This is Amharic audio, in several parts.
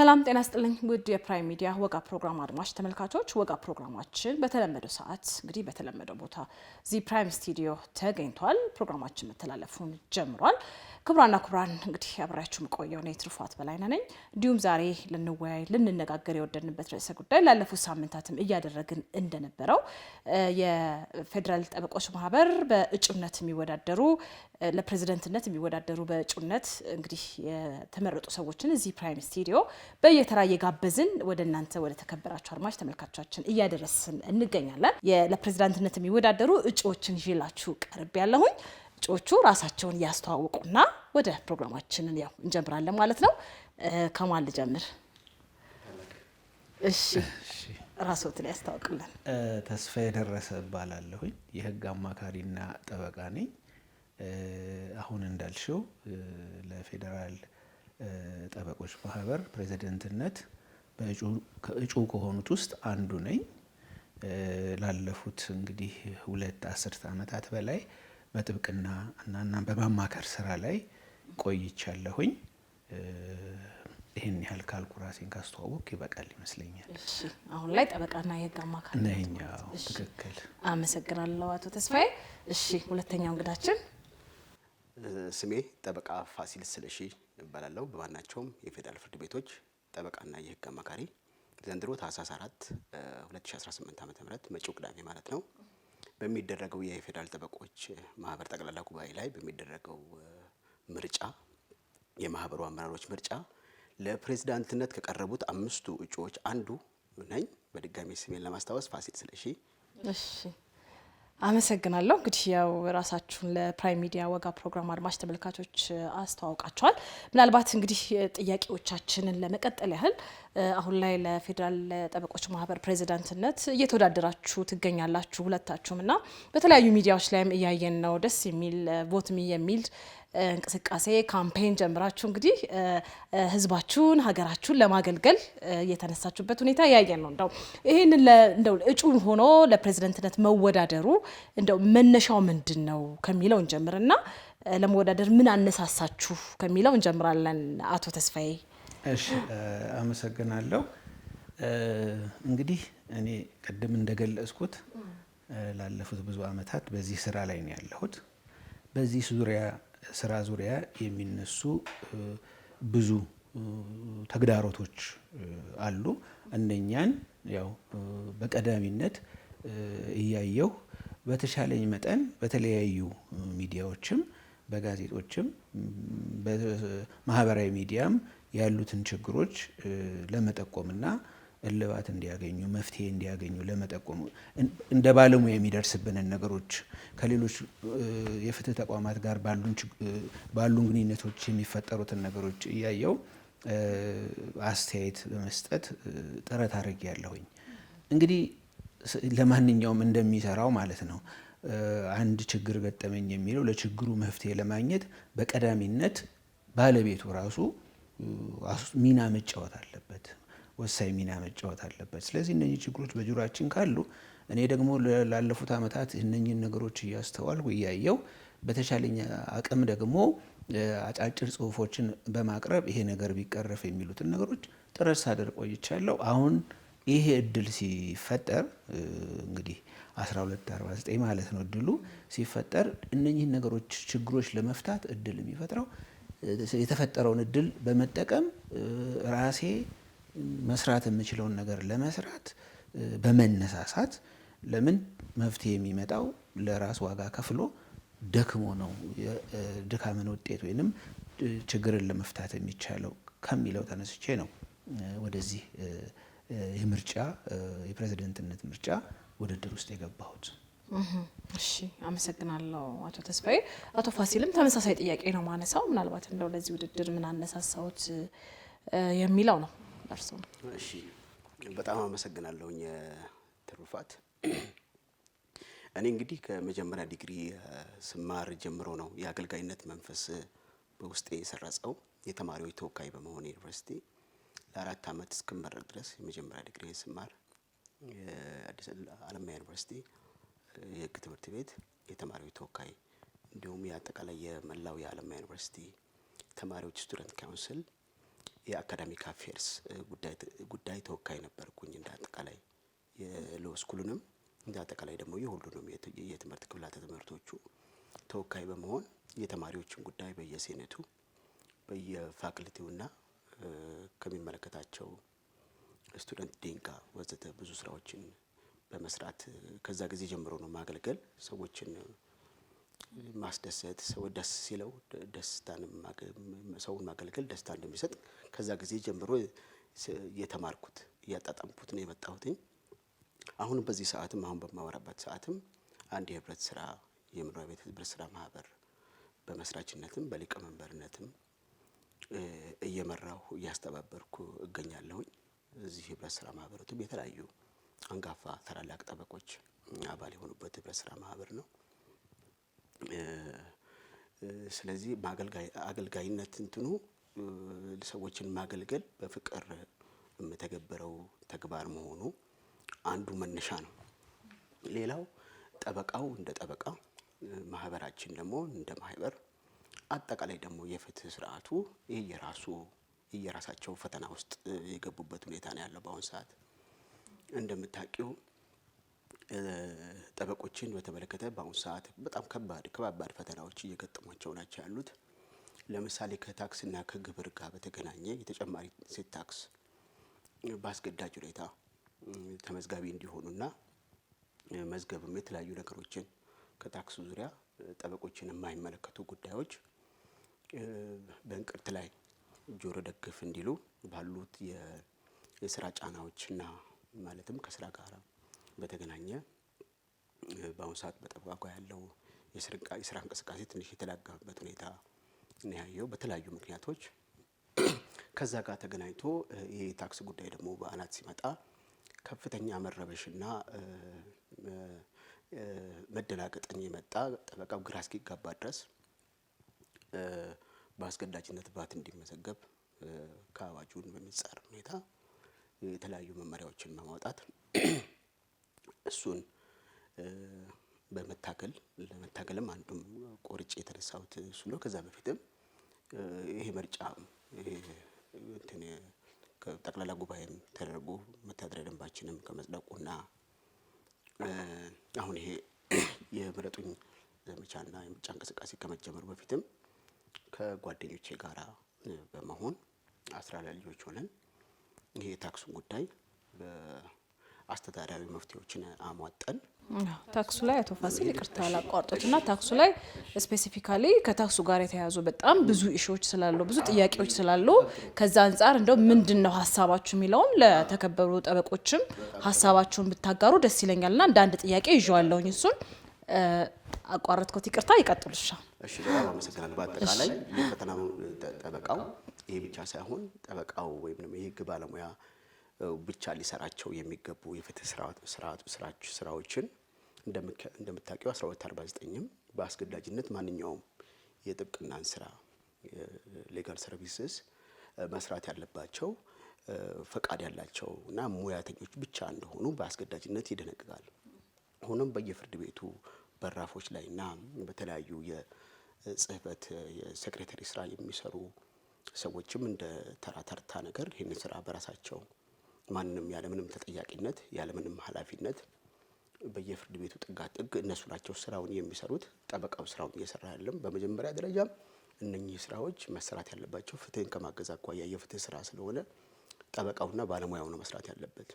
ሰላም ጤና ይስጥልኝ ውድ የፕራይም ሚዲያ ወጋ ፕሮግራም አድማጭ ተመልካቾች ወጋ ፕሮግራማችን በተለመደው ሰዓት እንግዲህ በተለመደው ቦታ ዚ ፕራይም ስቱዲዮ ተገኝቷል። ፕሮግራማችን መተላለፉን ጀምሯል። ክቡራና ክቡራን እንግዲህ አብራችሁ መቆየው ነው ትሩፋት በላይነህ ነኝ። እንዲሁም ዛሬ ልንነጋገር የወደድንበት ርዕሰ ጉዳይ ላለፉት ሳምንታትም እያደረግን እንደነበረው የፌዴራል ጠበቆች ማህበር በእጩነት የሚወዳደሩ ለፕሬዝዳንትነት የሚወዳደሩ በእጩነት እንግዲህ የተመረጡ ሰዎችን እዚህ ፕራይም ስቱዲዮ በየተራ የጋበዝን ወደ እናንተ ወደ ተከበራችሁ አድማጭ ተመልካቾቻችን እያደረስን እንገኛለን። ለፕሬዝዳንትነት የሚወዳደሩ እጩዎችን ይዤላችሁ ቀርብ ያለሁኝ። እጩዎቹ ራሳቸውን ያስተዋውቁና ወደ ፕሮግራማችንን ያው እንጀምራለን ማለት ነው። ከማን ልጀምር? እሺ ራስዎትን ያስተዋውቁልን። ተስፋዬ ደረሰ እባላለሁኝ። የህግ አማካሪና ጠበቃ ነኝ። አሁን እንዳልሽው ለፌዴራል ጠበቆች ማህበር ፕሬዝዳንትነት እጩ ከሆኑት ውስጥ አንዱ ነኝ። ላለፉት እንግዲህ 2 አስርተ ዓመታት በላይ በጥብቅና እና በማማከር ስራ ላይ ቆይቻለሁኝ። ይሄን ያህል ካልኩ ራሴን ካስተዋወቅ ይበቃል ይመስለኛል። እሺ አሁን ላይ ጠበቃና የህግ አማካሪ ነኝ። ትክክል። አመሰግናለሁ አቶ ተስፋዬ። እሺ ሁለተኛው እንግዳችን ስሜ ጠበቃ ፋሲል ስለሺ እባላለሁ። በማናቸውም የፌዴራል ፍርድ ቤቶች ጠበቃና የህግ አማካሪ ዘንድሮ ታህሳስ 4 2018 ዓ.ም መጪው ቅዳሜ ማለት ነው በሚደረገው የፌዴራል ጠበቆች ማህበር ጠቅላላ ጉባኤ ላይ በሚደረገው ምርጫ የማህበሩ አመራሮች ምርጫ ለፕሬዝዳንትነት ከቀረቡት 5 እጩዎች አንዱ ነኝ። በድጋሚ ስሜን ለማስታወስ ፋሲል ስለሺ። እሺ አመሰግናለሁ። እንግዲህ ያው ራሳችሁን ለፕራይም ሚዲያ ወጋ ፕሮግራም አድማጭ ተመልካቾች አስተዋውቃችኋል። ምናልባት እንግዲህ ጥያቄዎቻችንን ለመቀጠል ያህል አሁን ላይ ለፌዴራል ጠበቆች ማህበር ፕሬዝዳንትነት እየተወዳደራችሁ ትገኛላችሁ ሁለታችሁም እና በተለያዩ ሚዲያዎች ላይም እያየን ነው። ደስ የሚል ቮትሚ የሚል እንቅስቃሴ ካምፔን ጀምራችሁ እንግዲህ ህዝባችሁን ሀገራችሁን ለማገልገል የተነሳችሁበት ሁኔታ ያየን ነው። እንደው ይሄንን እንደው እጩ ሆኖ ለፕሬዝዳንትነት መወዳደሩ እንደው መነሻው ምንድነው ከሚለው እንጀምርና ለመወዳደር ምን አነሳሳችሁ ከሚለው እንጀምራለን። አቶ ተስፋዬ። እሺ አመሰግናለሁ። እንግዲህ እኔ ቀደም እንደገለጽኩት ላለፉት ብዙ አመታት በዚህ ስራ ላይ ነው ያለሁት። በዚህ ስራ ዙሪያ የሚነሱ ብዙ ተግዳሮቶች አሉ። እነኛን ያው በቀዳሚነት እያየሁ በተሻለኝ መጠን በተለያዩ ሚዲያዎችም በጋዜጦችም በማህበራዊ ሚዲያም ያሉትን ችግሮች ለመጠቆምና እልባት እንዲያገኙ መፍትሄ እንዲያገኙ ለመጠቆም እንደ ባለሙያ የሚደርስብንን ነገሮች ከሌሎች የፍትህ ተቋማት ጋር ባሉን ግንኙነቶች የሚፈጠሩትን ነገሮች እያየው አስተያየት በመስጠት ጥረት አድርጌያለሁኝ። እንግዲህ ለማንኛውም እንደሚሰራው ማለት ነው አንድ ችግር ገጠመኝ የሚለው ለችግሩ መፍትሄ ለማግኘት በቀዳሚነት ባለቤቱ ራሱ ሚና መጫወት አለበት፣ ወሳኝ ሚና መጫወት አለበት። ስለዚህ እነኚህ ችግሮች በጆሮአችን ካሉ እኔ ደግሞ ላለፉት አመታት እነኚህን ነገሮች እያስተዋልኩ እያየው በተሻለኝ አቅም ደግሞ አጫጭር ጽሁፎችን በማቅረብ ይሄ ነገር ቢቀረፍ የሚሉትን ነገሮች ጥረት ሳደርግ ቆይቻለሁ። አሁን ይሄ እድል ሲፈጠር እንግዲህ 1249 ማለት ነው እድሉ ሲፈጠር እነኚህን ነገሮች ችግሮች ለመፍታት እድል የሚፈጥረው የተፈጠረውን እድል በመጠቀም ራሴ መስራት የምችለውን ነገር ለመስራት በመነሳሳት ለምን መፍትሄ የሚመጣው ለራስ ዋጋ ከፍሎ ደክሞ ነው ድካምን ውጤት ወይንም ችግርን ለመፍታት የሚቻለው ከሚለው ተነስቼ ነው ወደዚህ የምርጫ የፕሬዝዳንትነት ምርጫ ውድድር ውስጥ የገባሁት። እሺ አመሰግናለሁ አቶ ተስፋዬ። አቶ ፋሲልም ተመሳሳይ ጥያቄ ነው ማነሳው። ምናልባት እንደው ለዚህ ውድድር ምን አነሳሳውት የሚለው ነው እርሱ። እሺ በጣም አመሰግናለሁኝ ትሩፋት። እኔ እንግዲህ ከመጀመሪያ ዲግሪ ስማር ጀምሮ ነው የአገልጋይነት መንፈስ በውስጤ የሰረጸው። የተማሪዎች ተወካይ በመሆን ዩኒቨርሲቲ ለ4 አመት እስክመረቅ ድረስ የመጀመሪያ ዲግሪ ስማር አዲስ አለማያ ዩኒቨርሲቲ የህግ ትምህርት ቤት የተማሪዎች ተወካይ እንዲሁም የአጠቃላይ የመላው የአለማያ ዩኒቨርሲቲ ተማሪዎች ስቱደንት ካውንስል የአካዳሚክ አፌርስ ጉዳይ ተወካይ ነበርኩኝ። እንደ አጠቃላይ የሎ ስኩሉንም እንደ አጠቃላይ ደግሞ የሁሉንም የትምህርት ክፍላተ ትምህርቶቹ ተወካይ በመሆን የተማሪዎችን ጉዳይ በየሴኔቱ በየፋክልቲውና ከሚመለከታቸው ስቱደንት ዲን ጋር ወዘተ ብዙ ስራዎችን በመስራት ከዛ ጊዜ ጀምሮ ነው ማገልገል፣ ሰዎችን ማስደሰት፣ ሰው ደስ ሲለው ሰውን ማገልገል ደስታ እንደሚሰጥ ከዛ ጊዜ ጀምሮ የተማርኩት እያጣጣምኩት ነው የመጣሁትኝ። አሁን በዚህ ሰዓትም አሁን በማወራበት ሰዓትም አንድ የህብረት ስራ የመኖሪያ ቤት ህብረት ስራ ማህበር በመስራችነትም በሊቀመንበርነትም እየመራሁ እያስተባበርኩ እገኛለሁኝ። እዚህ ህብረት ስራ ማህበሩትም የተለያዩ አንጋፋ ታላላቅ ጠበቆች አባል የሆኑበት ህብረት ስራ ማህበር ነው። ስለዚህ አገልጋይነት እንትኑ ሰዎችን ማገልገል በፍቅር የምተገበረው ተግባር መሆኑ አንዱ መነሻ ነው። ሌላው ጠበቃው እንደ ጠበቃ፣ ማህበራችን ደግሞ እንደ ማህበር፣ አጠቃላይ ደግሞ የፍትህ ስርዓቱ የየራሳቸው ፈተና ውስጥ የገቡበት ሁኔታ ነው ያለው በአሁን ሰዓት። እንደምታውቂው ጠበቆችን በተመለከተ በአሁን ሰዓት በጣም ከባድ ፈተናዎች እየገጠሟቸው ናቸው ያሉት። ለምሳሌ ከታክስና ከግብር ጋር በተገናኘ የተጨማሪ እሴት ታክስ በአስገዳጅ ሁኔታ ተመዝጋቢ እንዲሆኑና መዝገብም የተለያዩ ነገሮችን ከታክሱ ዙሪያ ጠበቆችን የማይመለከቱ ጉዳዮች በእንቅርት ላይ ጆሮ ደግፍ እንዲሉ ባሉት የስራ ጫናዎችና ማለትም ከስራ ጋር በተገናኘ በአሁኑ ሰዓት በጠበቃ ያለው የስራ እንቅስቃሴ ትንሽ የተላጋበት ሁኔታ ነው ያየው በተለያዩ ምክንያቶች። ከዛ ጋር ተገናኝቶ ይሄ ታክስ ጉዳይ ደግሞ በአናት ሲመጣ ከፍተኛ መረበሽና መደናገጥን የመጣ ጠበቃው ግራ እስኪጋባ ድረስ በአስገዳጅነት ባት እንዲመዘገብ ከአዋጁን በሚጻረር ሁኔታ የተለያዩ መመሪያዎችን በማውጣት እሱን ለመታገልም አንዱም ቆርጬ የተነሳሁት እሱ ነው። ከዛ በፊትም ይሄ ምርጫ ጠቅላላ ጉባኤም ተደርጎ መተዳደሪያ ደንባችንም ከመጽደቁና አሁን ይሄ የምረጡኝ ዘመቻና የምርጫ እንቅስቃሴ ከመጀመሩ በፊትም ከጓደኞቼ ጋራ በመሆን 12 ልጆች ሆነን ይሄ የታክሱን ጉዳይ በአስተዳደራዊ መፍትሄዎችን አሟጠን ታክሱ ላይ አቶ ፋሲል ይቅርታ ላቋርጦትና ታክሱ ላይ ስፔሲፊካሊ ከታክሱ ጋር የተያያዙ በጣም ብዙ ኢሹዎች ስላሉ ብዙ ጥያቄዎች ስላሉ ከዛ አንፃር እንደው ምንድነው ሀሳባችሁ የሚለውን ለተከበሩ ጠበቆችም ሀሳባችሁን ብታጋሩ ደስ ይለኛልና እንደ አንድ ጥያቄ ይዤዋለሁኝ። እሱን አቋረጥኩት፣ ይቅርታ ይቀጥሉሻ። እሺ በጣም አመሰግናለሁ። በአጠቃላይ የፈተናው ጠበቃው ይሄ ብቻ ሳይሆን ጠበቃው ወይም ደግሞ የህግ ባለሙያ ብቻ ሊሰራቸው የሚገቡ የፍትህ ስራዎችን እንደምታውቂው 1249ም በአስገዳጅነት ማንኛውም የጥብቅናን ስራ ሌጋል ሰርቪስስ መስራት ያለባቸው ፈቃድ ያላቸው እና ሙያተኞች ብቻ እንደሆኑ በአስገዳጅነት ይደነግጋል። ሆኖም በየፍርድ ቤቱ በራፎች ላይና በተለያዩ የጽህፈት የሴክሬታሪ ስራ የሚሰሩ ሰዎችም እንደ ተራተርታ ነገር ይህን ስራ በራሳቸው ማንንም ያለምንም ተጠያቂነት ያለምንም ኃላፊነት በየፍርድ ቤቱ ጥግ እነሱ ናቸው ስራውን የሚሰሩት። ጠበቃው ስራውን እየሰራ ያለም በመጀመሪያ ደረጃ እነኚህ ስራዎች መሰራት ያለባቸው ፍትህን ከማገዝ አኳያ የፍትህ ስራ ስለሆነ ጠበቃውና ባለሙያው ነው መስራት ያለበት።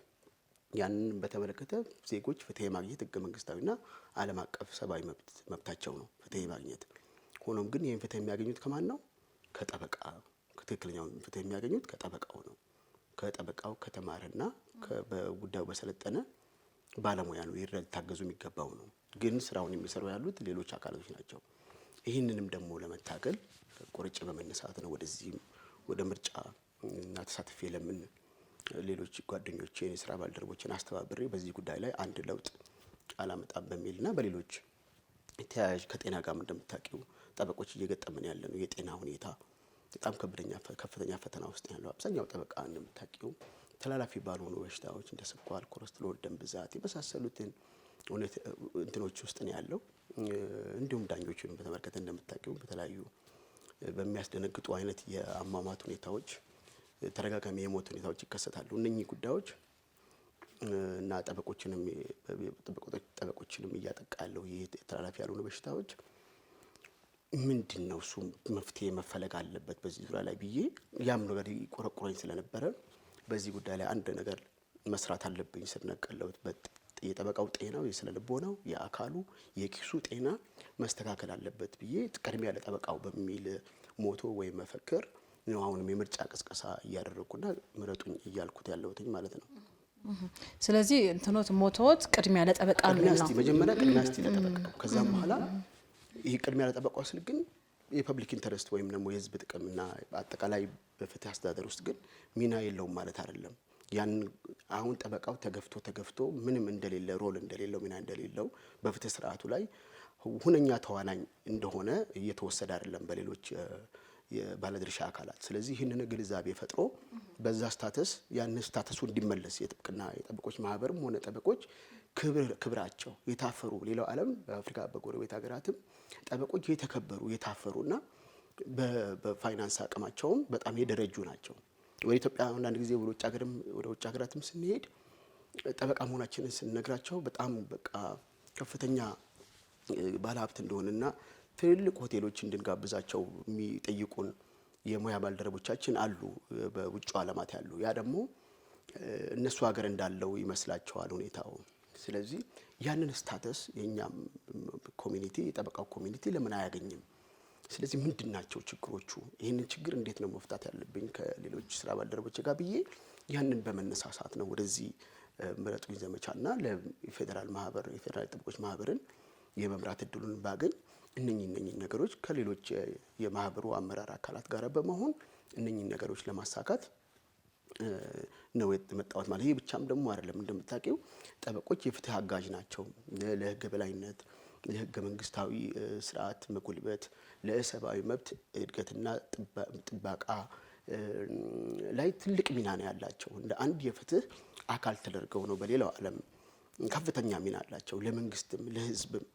ያንን በተመለከተ ዜጎች ፍትህ ማግኘት ህገ መንግስታዊና ዓለም አቀፍ ሰብአዊ መብታቸው ነው ፍትህ ማግኘት። ሆኖም ግን ይህን ፍትህ የሚያገኙት ከማን ነው? ከጠበቃ። ትክክለኛው ፍትህ የሚያገኙት ከጠበቃው ነው። ከጠበቃው ከተማረና በጉዳዩ በሰለጠነ ባለሙያ ነው ሊታገዙ የሚገባው ነው። ግን ስራውን የሚሰሩ ያሉት ሌሎች አካላቶች ናቸው። ይህንንም ደግሞ ለመታገል ቆርጬ በመነሳት ነው ወደዚህ ወደ ምርጫ እና ተሳትፌ ለምን ሌሎች ጓደኞቼን የስራ ባልደረቦችን አስተባብሬ በዚህ ጉዳይ ላይ አንድ ለውጥ አላመጣም በሚልና በሌሎች ተያያዥ ከጤና ጋር እንደምታውቂው ጠበቆች እየገጠመን ያለ ነው የጤና ሁኔታ በጣም ከፍተኛ ፈተና ውስጥ ያለው አብዛኛው ጠበቃ እንደምታውቂው ተላላፊ ባልሆኑ በሽታዎች እንደ ስኳር፣ ኮሌስትሮል፣ ደም ብዛት የመሳሰሉትን እንትኖች ውስጥ ነው ያለው። እንዲሁም ዳኞቹን በተመለከተ እንደምታውቂው በተለያዩ በሚያስደነግጡ አይነት የአሟሟት ሁኔታዎች ተደጋጋሚ የሞት ሁኔታዎች ይከሰታሉ። እነኚህ ጉዳዮች እና ጠበቆችንም እያጠቃ ያለው ይህ ተላላፊ ያልሆኑ በሽታዎች ምንድነው? እሱ መፍትሄ መፈለግ አለበት በዚህ ዙሪያ ላይ ብዬ ያም ነገር ይቆረቆረኝ ስለነበረ በዚህ ጉዳይ ላይ አንድ ነገር መስራት አለብኝ ስነቀለውበት የጠበቃው ጤናው የስነ ልቦናው የአካሉ የኪሱ ጤና መስተካከል አለበት ብዬ ቅድሚያ ለጠበቃው በሚል ሞቶ ወይም መፈክር ነው አሁንም የምርጫ ቅስቀሳ እያደረኩና ምረጡኝ እያልኩት ያለሁትኝ ማለት ነው። ስለዚህ እንትኖት ሞቶት ቅድሚያ ለጠበቃ ነው መጀመሪያ ቅድሚያ ለጠበቃው ከዛም በኋላ ይሄ ቅድሚያ ለጠበቃው ስል ግን የፐብሊክ ኢንተረስት ወይም ደግሞ የህዝብ ጥቅምና አጠቃላይ በፍትህ አስተዳደር ውስጥ ግን ሚና የለውም ማለት አይደለም። ያን አሁን ጠበቃው ተገፍቶ ምንም እንደሌለ ሮል እንደሌለው ሚና እንደሌለው በፍትህ ስርዓቱ ላይ ሁነኛ ተዋናኝ እንደሆነ እየተወሰደ አይደለም በሌሎች የባለድርሻ አካላት። ስለዚህ ይህንን ግንዛቤ ፈጥሮ በዛ ስታተስ ያን ስታተሱ እንዲመለስ የጠበቆች ማህበርም ሆነ ጠበቆች ክብራቸው የታፈሩ ሌላው ዓለም በአፍሪካ በጎረቤት ሀገራትም ጠበቆች የተከበሩ የታፈሩና በፋይናንስ አቅማቸውም በጣም የደረጁ ናቸው። ወደ ኢትዮጵያ አንዳንድ ጊዜ ወደ ውጭ ሀገራትም ስንሄድ ጠበቃ መሆናችንን ስንነግራቸው በጣም በቃ ከፍተኛ ባለሀብት እንደሆነና ትልልቅ ሆቴሎች እንድንጋብዛቸው የሚጠይቁን የሙያ ባልደረቦቻችን አሉ በውጭ ዓለማት ያሉ። ያ ደግሞ እነሱ ሀገር እንዳለው ይመስላቸዋል ሁኔታው። ስለዚህ ያንን ስታተስ የኛም ኮሚኒቲ የጠበቃው ኮሚኒቲ ለምን አያገኝም? ስለዚህ ምንድናቸው ችግሮቹ? ይህንን ችግር እንዴት ነው መፍታት ያለብኝ ከሌሎች ስራ ባልደረቦች ጋር ብዬ ያንን በመነሳሳት ነው ወደዚህ ምረጡኝ ዘመቻና ለፌደራል ማህበር የፌደራል ጠበቆች ማህበርን የመምራት እድሉን ባገኝ እነኚህ ነገሮች ከሌሎች የማህበሩ አመራር አካላት ጋር በመሆን እነኚህ ነገሮች ለማሳካት ነው የመጣሁት ማለት። ይሄ ብቻም ደግሞ አይደለም። እንደምታውቂው ጠበቆች የፍትህ አጋዥ ናቸው። ለህግ በላይነት ለህገ መንግስታዊ ስርዓት መጎልበት ለሰብአዊ መብት እድገትና ጥበቃ ላይ ትልቅ ሚና ነው ያላቸው። እንደ አንድ የፍትህ አካል ተደርገው ነው በሌላው ዓለም ከፍተኛ ሚና አላቸው። ለመንግስትም ለህዝብም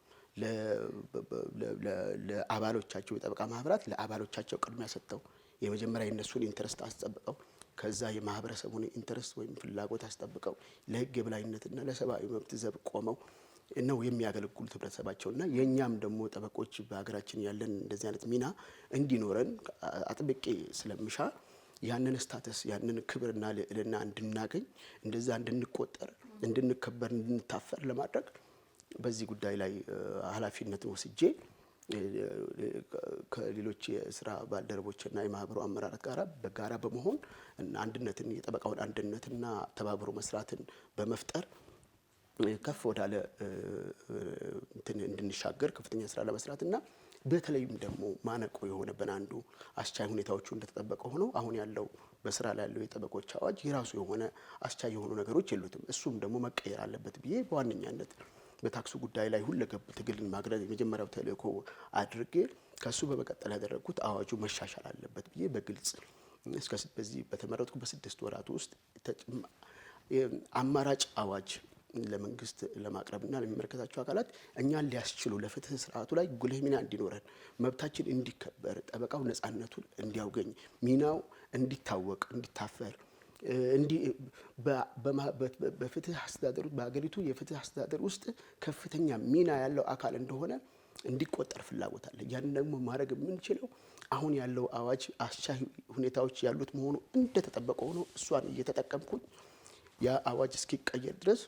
ለአባሎቻቸው የጠበቃ ማህበራት ለአባሎቻቸው ቅድሚያ ሰጥተው የመጀመሪያ የነሱን ኢንተረስት አስጠብቀው ከዛ የማህበረሰቡን ኢንተረስት ወይም ፍላጎት አስጠብቀው ለህግ የበላይነትና ለሰብአዊ መብት ዘብ ቆመው ነው የሚያገለግሉት ህብረተሰባቸውና የኛም ደግሞ ጠበቆች በሀገራችን ያለን እንደዚህ አይነት ሚና እንዲኖረን አጥብቄ ስለምሻ ያንን ስታተስ ያንን ክብርና ልዕልና እንድናገኝ እንደዛ እንድንቆጠር እንድንከበር እንድንታፈር ለማድረግ በዚህ ጉዳይ ላይ ኃላፊነትን ወስጄ ከሌሎች የስራ ባልደረቦችና የማህበሩ አመራራት ጋር በጋራ በመሆን አንድነትን የጠበቃውን አንድነትና ተባብሮ መስራትን በመፍጠር ከፍ ወዳለ እንድንሻገር ከፍተኛ ስራ ለመስራትና በተለይም ደግሞ ማነቆ የሆነብን አንዱ አስቻይ ሁኔታዎቹ እንደተጠበቀ ሆኖ አሁን ያለው በስራ ላይ ያለው የጠበቆች አዋጅ የራሱ የሆነ አስቻይ የሆኑ ነገሮች የሉትም። እሱም ደግሞ መቀየር አለበት ብዬ በዋነኛነት በታክሱ ጉዳይ ላይ ሁለገብ ትግልን ማግረድ የመጀመሪያው ተልእኮ አድርጌ ከሱ በመቀጠል ያደረኩት አዋጁ መሻሻል አለበት ብዬ በግልጽ በዚህ በተመረጥኩ በ6 ወራት ውስጥ አማራጭ አዋጅ ለመንግስት ለማቅረብና ለሚመለከታቸው አካላት እኛን ሊያስችሉ ለፍትህ ስርዓቱ ላይ ጉልህ ሚና እንዲኖረን መብታችን እንዲከበር ጠበቃው ነፃነቱን እንዲያውገኝ ሚናው እንዲታወቅ እንዲታፈር በፍትህ አስተዳደሩ በአገሪቱ የፍትህ አስተዳደር ውስጥ ከፍተኛ ሚና ያለው አካል እንደሆነ እንዲቆጠር ፍላጎት አለ። ያን ደግሞ ማድረግ የምንችለው አሁን ያለው አዋጅ አስቻይ ሁኔታዎች ያሉት መሆኑ እንደተጠበቀ ሆኖ እሷን እየተጠቀምኩኝ ያ አዋጅ እስኪቀየር ድረስ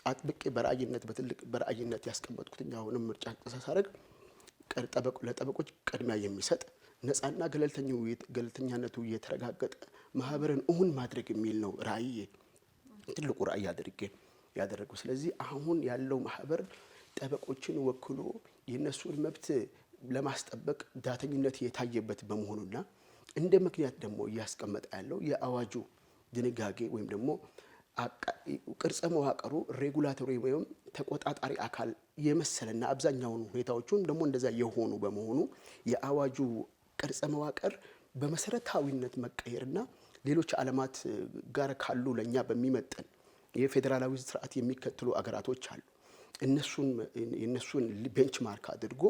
አጥብቄ በራእይነት በትልቅ በራእይነት ያስቀመጥኩትኝ አሁንም ምርጫ ተሳሳረግ ለጠበቆች ቅድሚያ የሚሰጥ ነፃና ገለልተኛነቱ የተረጋገጠ ማህበርን እውን ማድረግ የሚል ነው ራእይ ትልቁ ራእይ አድርጌ ያደረገው። ስለዚህ አሁን ያለው ማህበር ጠበቆችን ወክሎ የነሱን መብት ለማስጠበቅ ዳተኝነት የታየበት በመሆኑና እንደ ምክንያት ደግሞ እያስቀመጠ ያለው የአዋጁ ድንጋጌ ወይም ደግሞ ቅርጸ መዋቅሩ ሬጉላቶሪ ወይም ተቆጣጣሪ አካል የመሰለና አብዛኛውን ሁኔታዎቹን ደግሞ እንደዛ የሆኑ በመሆኑ የአዋጁ ቅርጸ መዋቅር በመሰረታዊነት መቀየርና ሌሎች ዓለማት ጋር ካሉ ለኛ በሚመጠን የፌደራላዊ ስርዓት የሚከተሉ አገራቶች አሉ። እነሱን ቤንችማርክ አድርጎ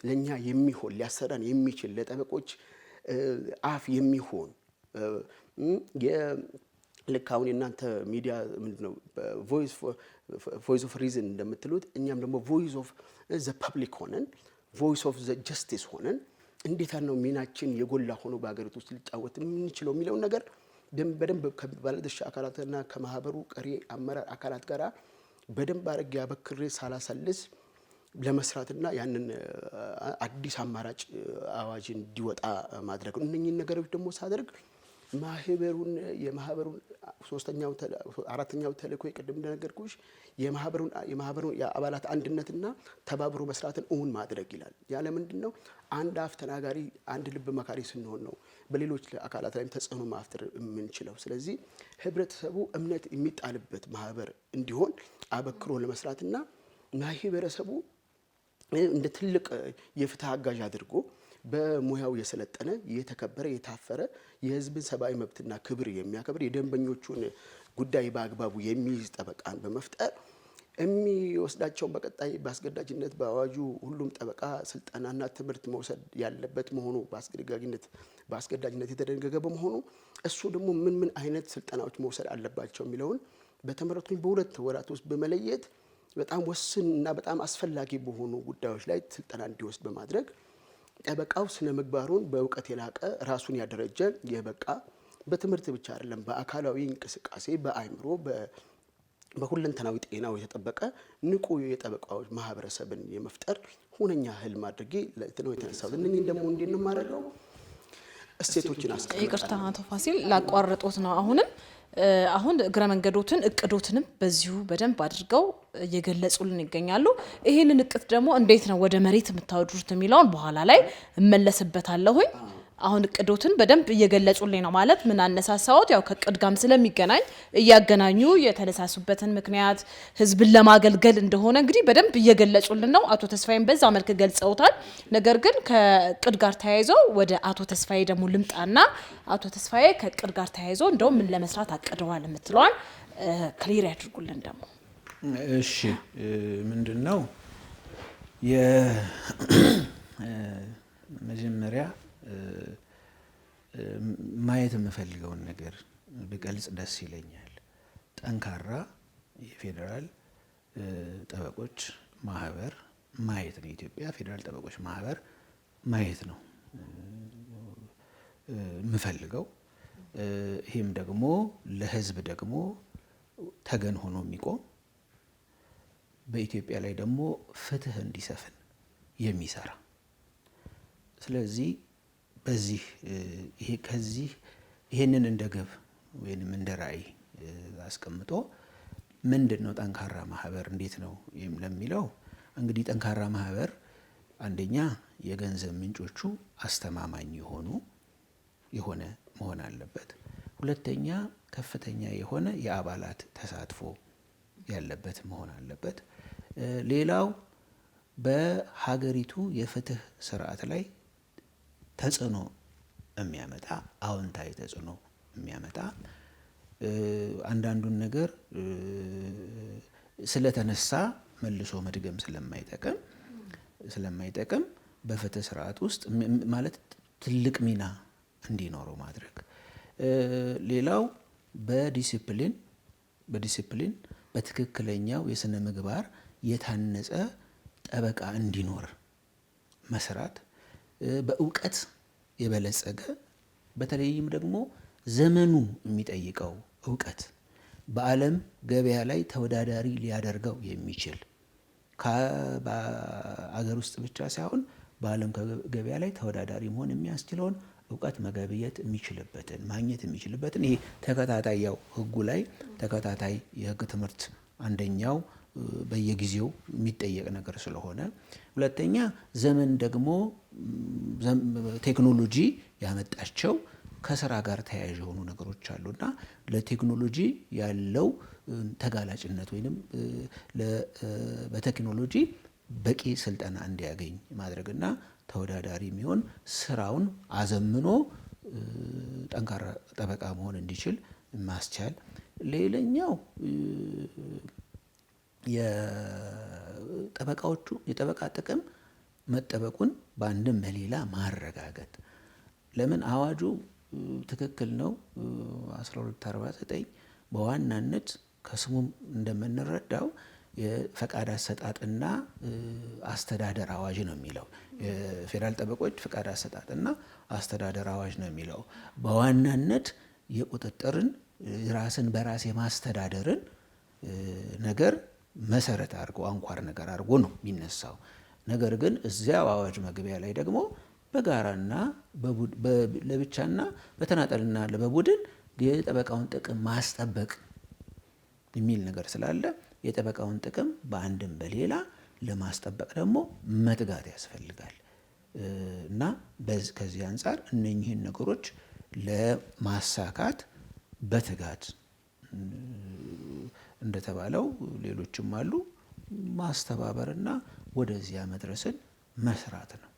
ለኛ የሚሆን ሊያሰራን የሚችል ለጠበቆች አፍ የሚሆን ልክ አሁን የእናንተ ሚዲያ ምንድነው ቮይስ ኦፍ ሪዝን እንደምትሉት እኛም ደግሞ ቮይስ ኦፍ ዘ ፐብሊክ ሆነን ቮይስ ኦፍ ዘ ጀስቲስ ሆነን እንዴት ነው ሚናችን የጎላ ሆኖ በሀገሪቱ ውስጥ ሊጫወት የምንችለው የሚለውን ነገር በደንብ ከባለድርሻ አካላትና ከማህበሩ ቀሪ አመራር አካላት ጋር በደንብ አድርጌ አበክሬ ሳላሰልስ ለመስራትና ያንን አዲስ አማራጭ አዋጅ እንዲወጣ ማድረግ ነው። እነኚህን ነገሮች ደግሞ ሳደርግ የማህበሩን አራተኛው ተልእኮ ቅድም እንደነገርኩሽ የማህበሩን የአባላት አንድነትና ተባብሮ መስራትን እውን ማድረግ ይላል። ያለ ምንድነው አንድ አፍ ተናጋሪ አንድ ልብ መካሪ ስንሆን ነው በሌሎች አካላት ላይም ተጽዕኖ ማፍጠር የምንችለው። ስለዚህ ህብረተሰቡ እምነት የሚጣልበት ማህበር እንዲሆን አበክሮ ለመስራትና ማህበረሰቡ እንደ ትልቅ የፍትህ አጋዥ አድርጎ በሙያው የሰለጠነ የተከበረ የታፈረ የህዝብን ሰብአዊ መብትና ክብር የሚያከብር የደንበኞቹን ጉዳይ በአግባቡ የሚይዝ ጠበቃን በመፍጠር የሚወስዳቸውን በቀጣይ በአስገዳጅነት በአዋጁ ሁሉም ጠበቃ ስልጠናና ትምህርት መውሰድ ያለበት መሆኑ በአስገዳጅነት የተደነገገ በመሆኑ እሱ ደግሞ ምን አይነት ስልጠናዎች መውሰድ አለባቸው የሚለውን በተመረጡኝ በሁለት ወራት ውስጥ በመለየት በጣም ወስን እና በጣም አስፈላጊ በሆኑ ጉዳዮች ላይ ስልጠና እንዲወስድ በማድረግ ጠበቃው ስነ ምግባሩን በእውቀት የላቀ ራሱን ያደረጀ የበቃ በትምህርት ብቻ አይደለም በአካላዊ እንቅስቃሴ በአይምሮ በሁለንተናዊ ጤናው የተጠበቀ ንቁ የጠበቃዎች ማህበረሰብን የመፍጠር ሁነኛ ህልም አድርጌ ለተነው የተነሳው እነኚህ ደግሞ እንዴት ነው ማረጋው እሴቶችን አስቀምጣለሁ። ይቅርታ አቶ ፋሲል ላቋርጦት ነው። አሁን እግረ መንገዶትን እቅዶትንም በዚሁ በደንብ አድርገው እየገለጹልን ይገኛሉ። ይሄንን እቅድ ደግሞ እንዴት ነው ወደ መሬት የምታወርዱት የሚለውን በኋላ ላይ እመለስበታለሁኝ። አሁን እቅዶትን በደንብ እየገለጹልኝ ነው። ማለት ምን አነሳሳዎት? ያው ከእቅድ ጋርም ስለሚገናኝ እያገናኙ የተነሳሱበትን ምክንያት ህዝብን ለማገልገል እንደሆነ እንግዲህ በደንብ እየገለጹልን ነው። አቶ ተስፋዬም በዛ መልክ ገልጸውታል። ነገር ግን ከእቅድ ጋር ተያይዞ ወደ አቶ ተስፋዬ ደግሞ ልምጣና አቶ ተስፋዬ ከእቅድ ጋር ተያይዞ እንደው ምን ለመስራት አቅደዋል የምትለዋል ክሊር ያድርጉልን ደግሞ። እሺ ምንድነው የመጀመሪያ ማየት የምፈልገውን ነገር ብገልጽ ደስ ይለኛል። ጠንካራ የፌዴራል ጠበቆች ማህበር ማየት ነው። የኢትዮጵያ ፌዴራል ጠበቆች ማህበር ማየት ነው የምፈልገው። ይህም ደግሞ ለህዝብ ደግሞ ተገን ሆኖ የሚቆም በኢትዮጵያ ላይ ደግሞ ፍትህ እንዲሰፍን የሚሰራ ስለዚህ በዚህ ይሄንን እንደ ግብ ወይንም እንደ ራዕይ አስቀምጦ ምንድነው ጠንካራ ማህበር እንዴት ነው ለሚለው እንግዲህ ጠንካራ ማህበር አንደኛ የገንዘብ ምንጮቹ አስተማማኝ የሆነ መሆን አለበት። ሁለተኛ ከፍተኛ የሆነ የአባላት ተሳትፎ ያለበት መሆን አለበት። ሌላው በሀገሪቱ የፍትህ ስርዓት ላይ ተጽዕኖ የሚያመጣ አዎንታዊ ተጽዕኖ የሚያመጣ አንዳንዱን ነገር ስለተነሳ መልሶ መድገም ስለማይጠቅም በፍትህ ስርዓት ውስጥ ማለት ትልቅ ሚና እንዲኖረው ማድረግ። ሌላው በዲሲፕሊን በትክክለኛው የስነ ምግባር የታነጸ ጠበቃ እንዲኖር መስራት። በእውቀት የበለጸገ በተለይም ደግሞ ዘመኑ የሚጠይቀው እውቀት በዓለም ገበያ ላይ ተወዳዳሪ ሊያደርገው የሚችል በአገር ውስጥ ብቻ ሳይሆን በዓለም ገበያ ላይ ተወዳዳሪ መሆን የሚያስችለውን እውቀት መገብየት የሚችልበትን ማግኘት የሚችልበትን ይሄ ተከታታይ ያው ህጉ ላይ ተከታታይ የህግ ትምህርት አንደኛው በየጊዜው የሚጠየቅ ነገር ስለሆነ፣ ሁለተኛ ዘመን ደግሞ ቴክኖሎጂ ያመጣቸው ከስራ ጋር ተያያዥ የሆኑ ነገሮች አሉና ለቴክኖሎጂ ያለው ተጋላጭነት ወይንም በቴክኖሎጂ በቂ ስልጠና እንዲያገኝ ማድረግና ተወዳዳሪ የሚሆን ስራውን አዘምኖ ጠንካራ ጠበቃ መሆን እንዲችል ማስቻል። ሌላኛው የጠበቃ ጥቅም መጠበቁን በአንድም በሌላ ማረጋገጥ። ለምን አዋጁ ትክክል ነው። 1249 በዋናነት ከስሙም እንደምንረዳው የፈቃድ አሰጣጥና አስተዳደር አዋጅ ነው የሚለው። የፌዴራል ጠበቆች ፈቃድ አሰጣጥና አስተዳደር አዋጅ ነው የሚለው። በዋናነት የቁጥጥርን ራስን በራስ የማስተዳደርን ነገር መሰረት አድርጎ አንኳር ነገር አድርጎ ነው የሚነሳው። ነገር ግን እዚያው አዋጅ መግቢያ ላይ ደግሞ በጋራና ለብቻና በተናጠልና በቡድን የጠበቃውን ጥቅም ማስጠበቅ የሚል ነገር ስላለ የጠበቃውን ጥቅም በአንድም በሌላ ለማስጠበቅ ደግሞ መትጋት ያስፈልጋል እና ከዚህ አንጻር እነኚህን ነገሮች ለማሳካት በትጋት እንደተባለው ሌሎችም አሉ ማስተባበርና ወደዚያ መድረስን መስራት ነው።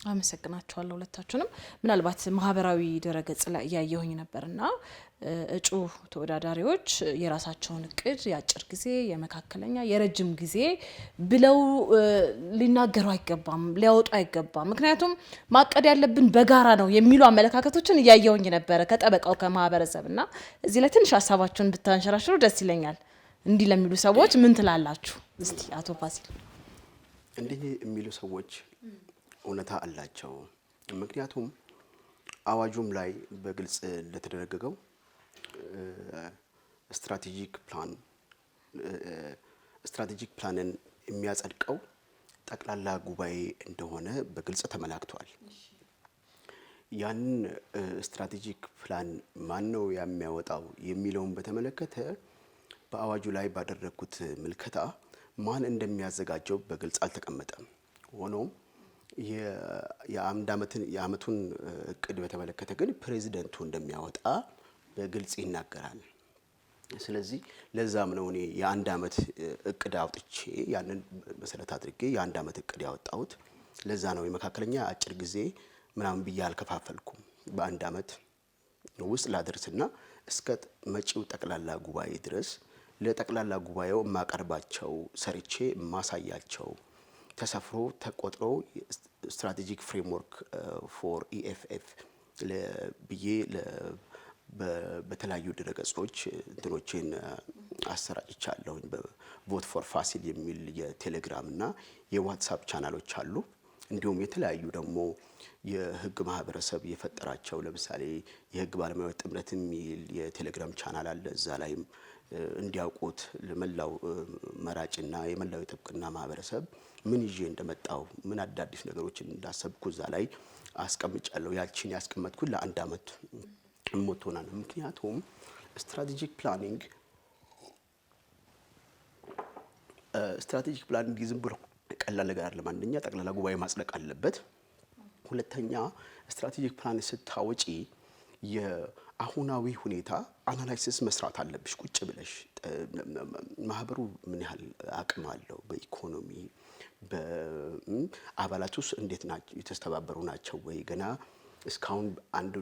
አመሰግናችኋለሁ ሁለታችሁንም። ምናልባት ማህበራዊ ድረገጽ ላይ እያየሁኝ ነበርና እጩ ተወዳዳሪዎች የራሳቸውን እቅድ የአጭር ጊዜ፣ የመካከለኛ፣ የረጅም ጊዜ ብለው ሊናገሩ አይገባም፣ ሊያወጡ አይገባም። ምክንያቱም ማቀድ ያለብን በጋራ ነው የሚሉ አመለካከቶችን እያየሁኝ ነበረ ከጠበቃው ከማህበረሰብና እዚህ ላይ ትንሽ ሀሳባችሁን ብታንሸራሽሩ ደስ ይለኛል። እንዲህ ለሚሉ ሰዎች ምን ትላላችሁ? እስቲ አቶ ፋሲል። እንዲህ የሚሉ ሰዎች እውነታ አላቸው። ምክንያቱም አዋጁም ላይ በግልጽ እንደተደነገገው ስትራቴጂክ ፕላንን የሚያጸድቀው ጠቅላላ ጉባኤ እንደሆነ በግልጽ ተመላክቷል። ያንን ስትራቴጂክ ፕላን ማን ነው የሚያወጣው የሚለውን በተመለከተ በአዋጁ ላይ ባደረኩት ምልከታ ማን እንደሚያዘጋጀው በግልጽ አልተቀመጠም። ሆኖም የአመቱን እቅድ በተመለከተ ግን ፕሬዚደንቱ እንደሚያወጣ በግልጽ ይናገራል። ስለዚህ ለዛም ነው እኔ የአንድ አመት እቅድ አውጥቼ ያንን መሰረት አድርጌ የአንድ አመት እቅድ ያወጣሁት። ለዛ ነው የመካከለኛ አጭር ጊዜ ምናምን ብዬ አልከፋፈልኩም። በአንድ አመት ውስጥ ላደርስና እስከ መጪው ጠቅላላ ጉባኤ ድረስ ለጠቅላላ ጉባኤው የማቀርባቸው ሰርቼ ማሳያቸው ተሰፍሮ ተቆጥሮ ስትራቴጂክ ፍሬምወርክ ፎር ኢኤፍኤፍ ብዬ በተለያዩ ድረገጾች እንትኖችን አሰራጭቻለሁኝ። በቮት ፎር ፋሲል የሚል የቴሌግራም እና የዋትሳፕ ቻናሎች አሉ። እንዲሁም የተለያዩ ደግሞ የህግ ማህበረሰብ የፈጠራቸው ለምሳሌ የህግ ባለሙያዎች ጥምረት የሚል የቴሌግራም ቻናል አለ። እዛ ላይም እንዲያውቁት ለመላው መራጭና የመላው የጥብቅና ማህበረሰብ ምን ይዤ እንደመጣው ምን አዳዲስ ነገሮችን እንዳሰብኩ እዛ ላይ አስቀምጫለሁ። ያቺን ያስቀመጥኩት ለአንድ አመት ሞቶና ነው። ምክንያቱም ስትራቴጂክ ፕላኒንግ ዝም ብሎ ቀላል ነገር አይደለም። አንደኛ ጠቅላላ ጉባኤ ማጽደቅ አለበት። ሁለተኛ ስትራቴጂክ ፕላን ስታወጪ የአሁናዊ ሁኔታ አናላይሲስ መስራት አለብሽ። ቁጭ ብለሽ ማህበሩ ምን ያህል አቅም አለው፣ በኢኮኖሚ በአባላት ውስጥ እንዴት ናቸው የተስተባበሩ ናቸው ወይ፣ ገና እስካሁን አንድ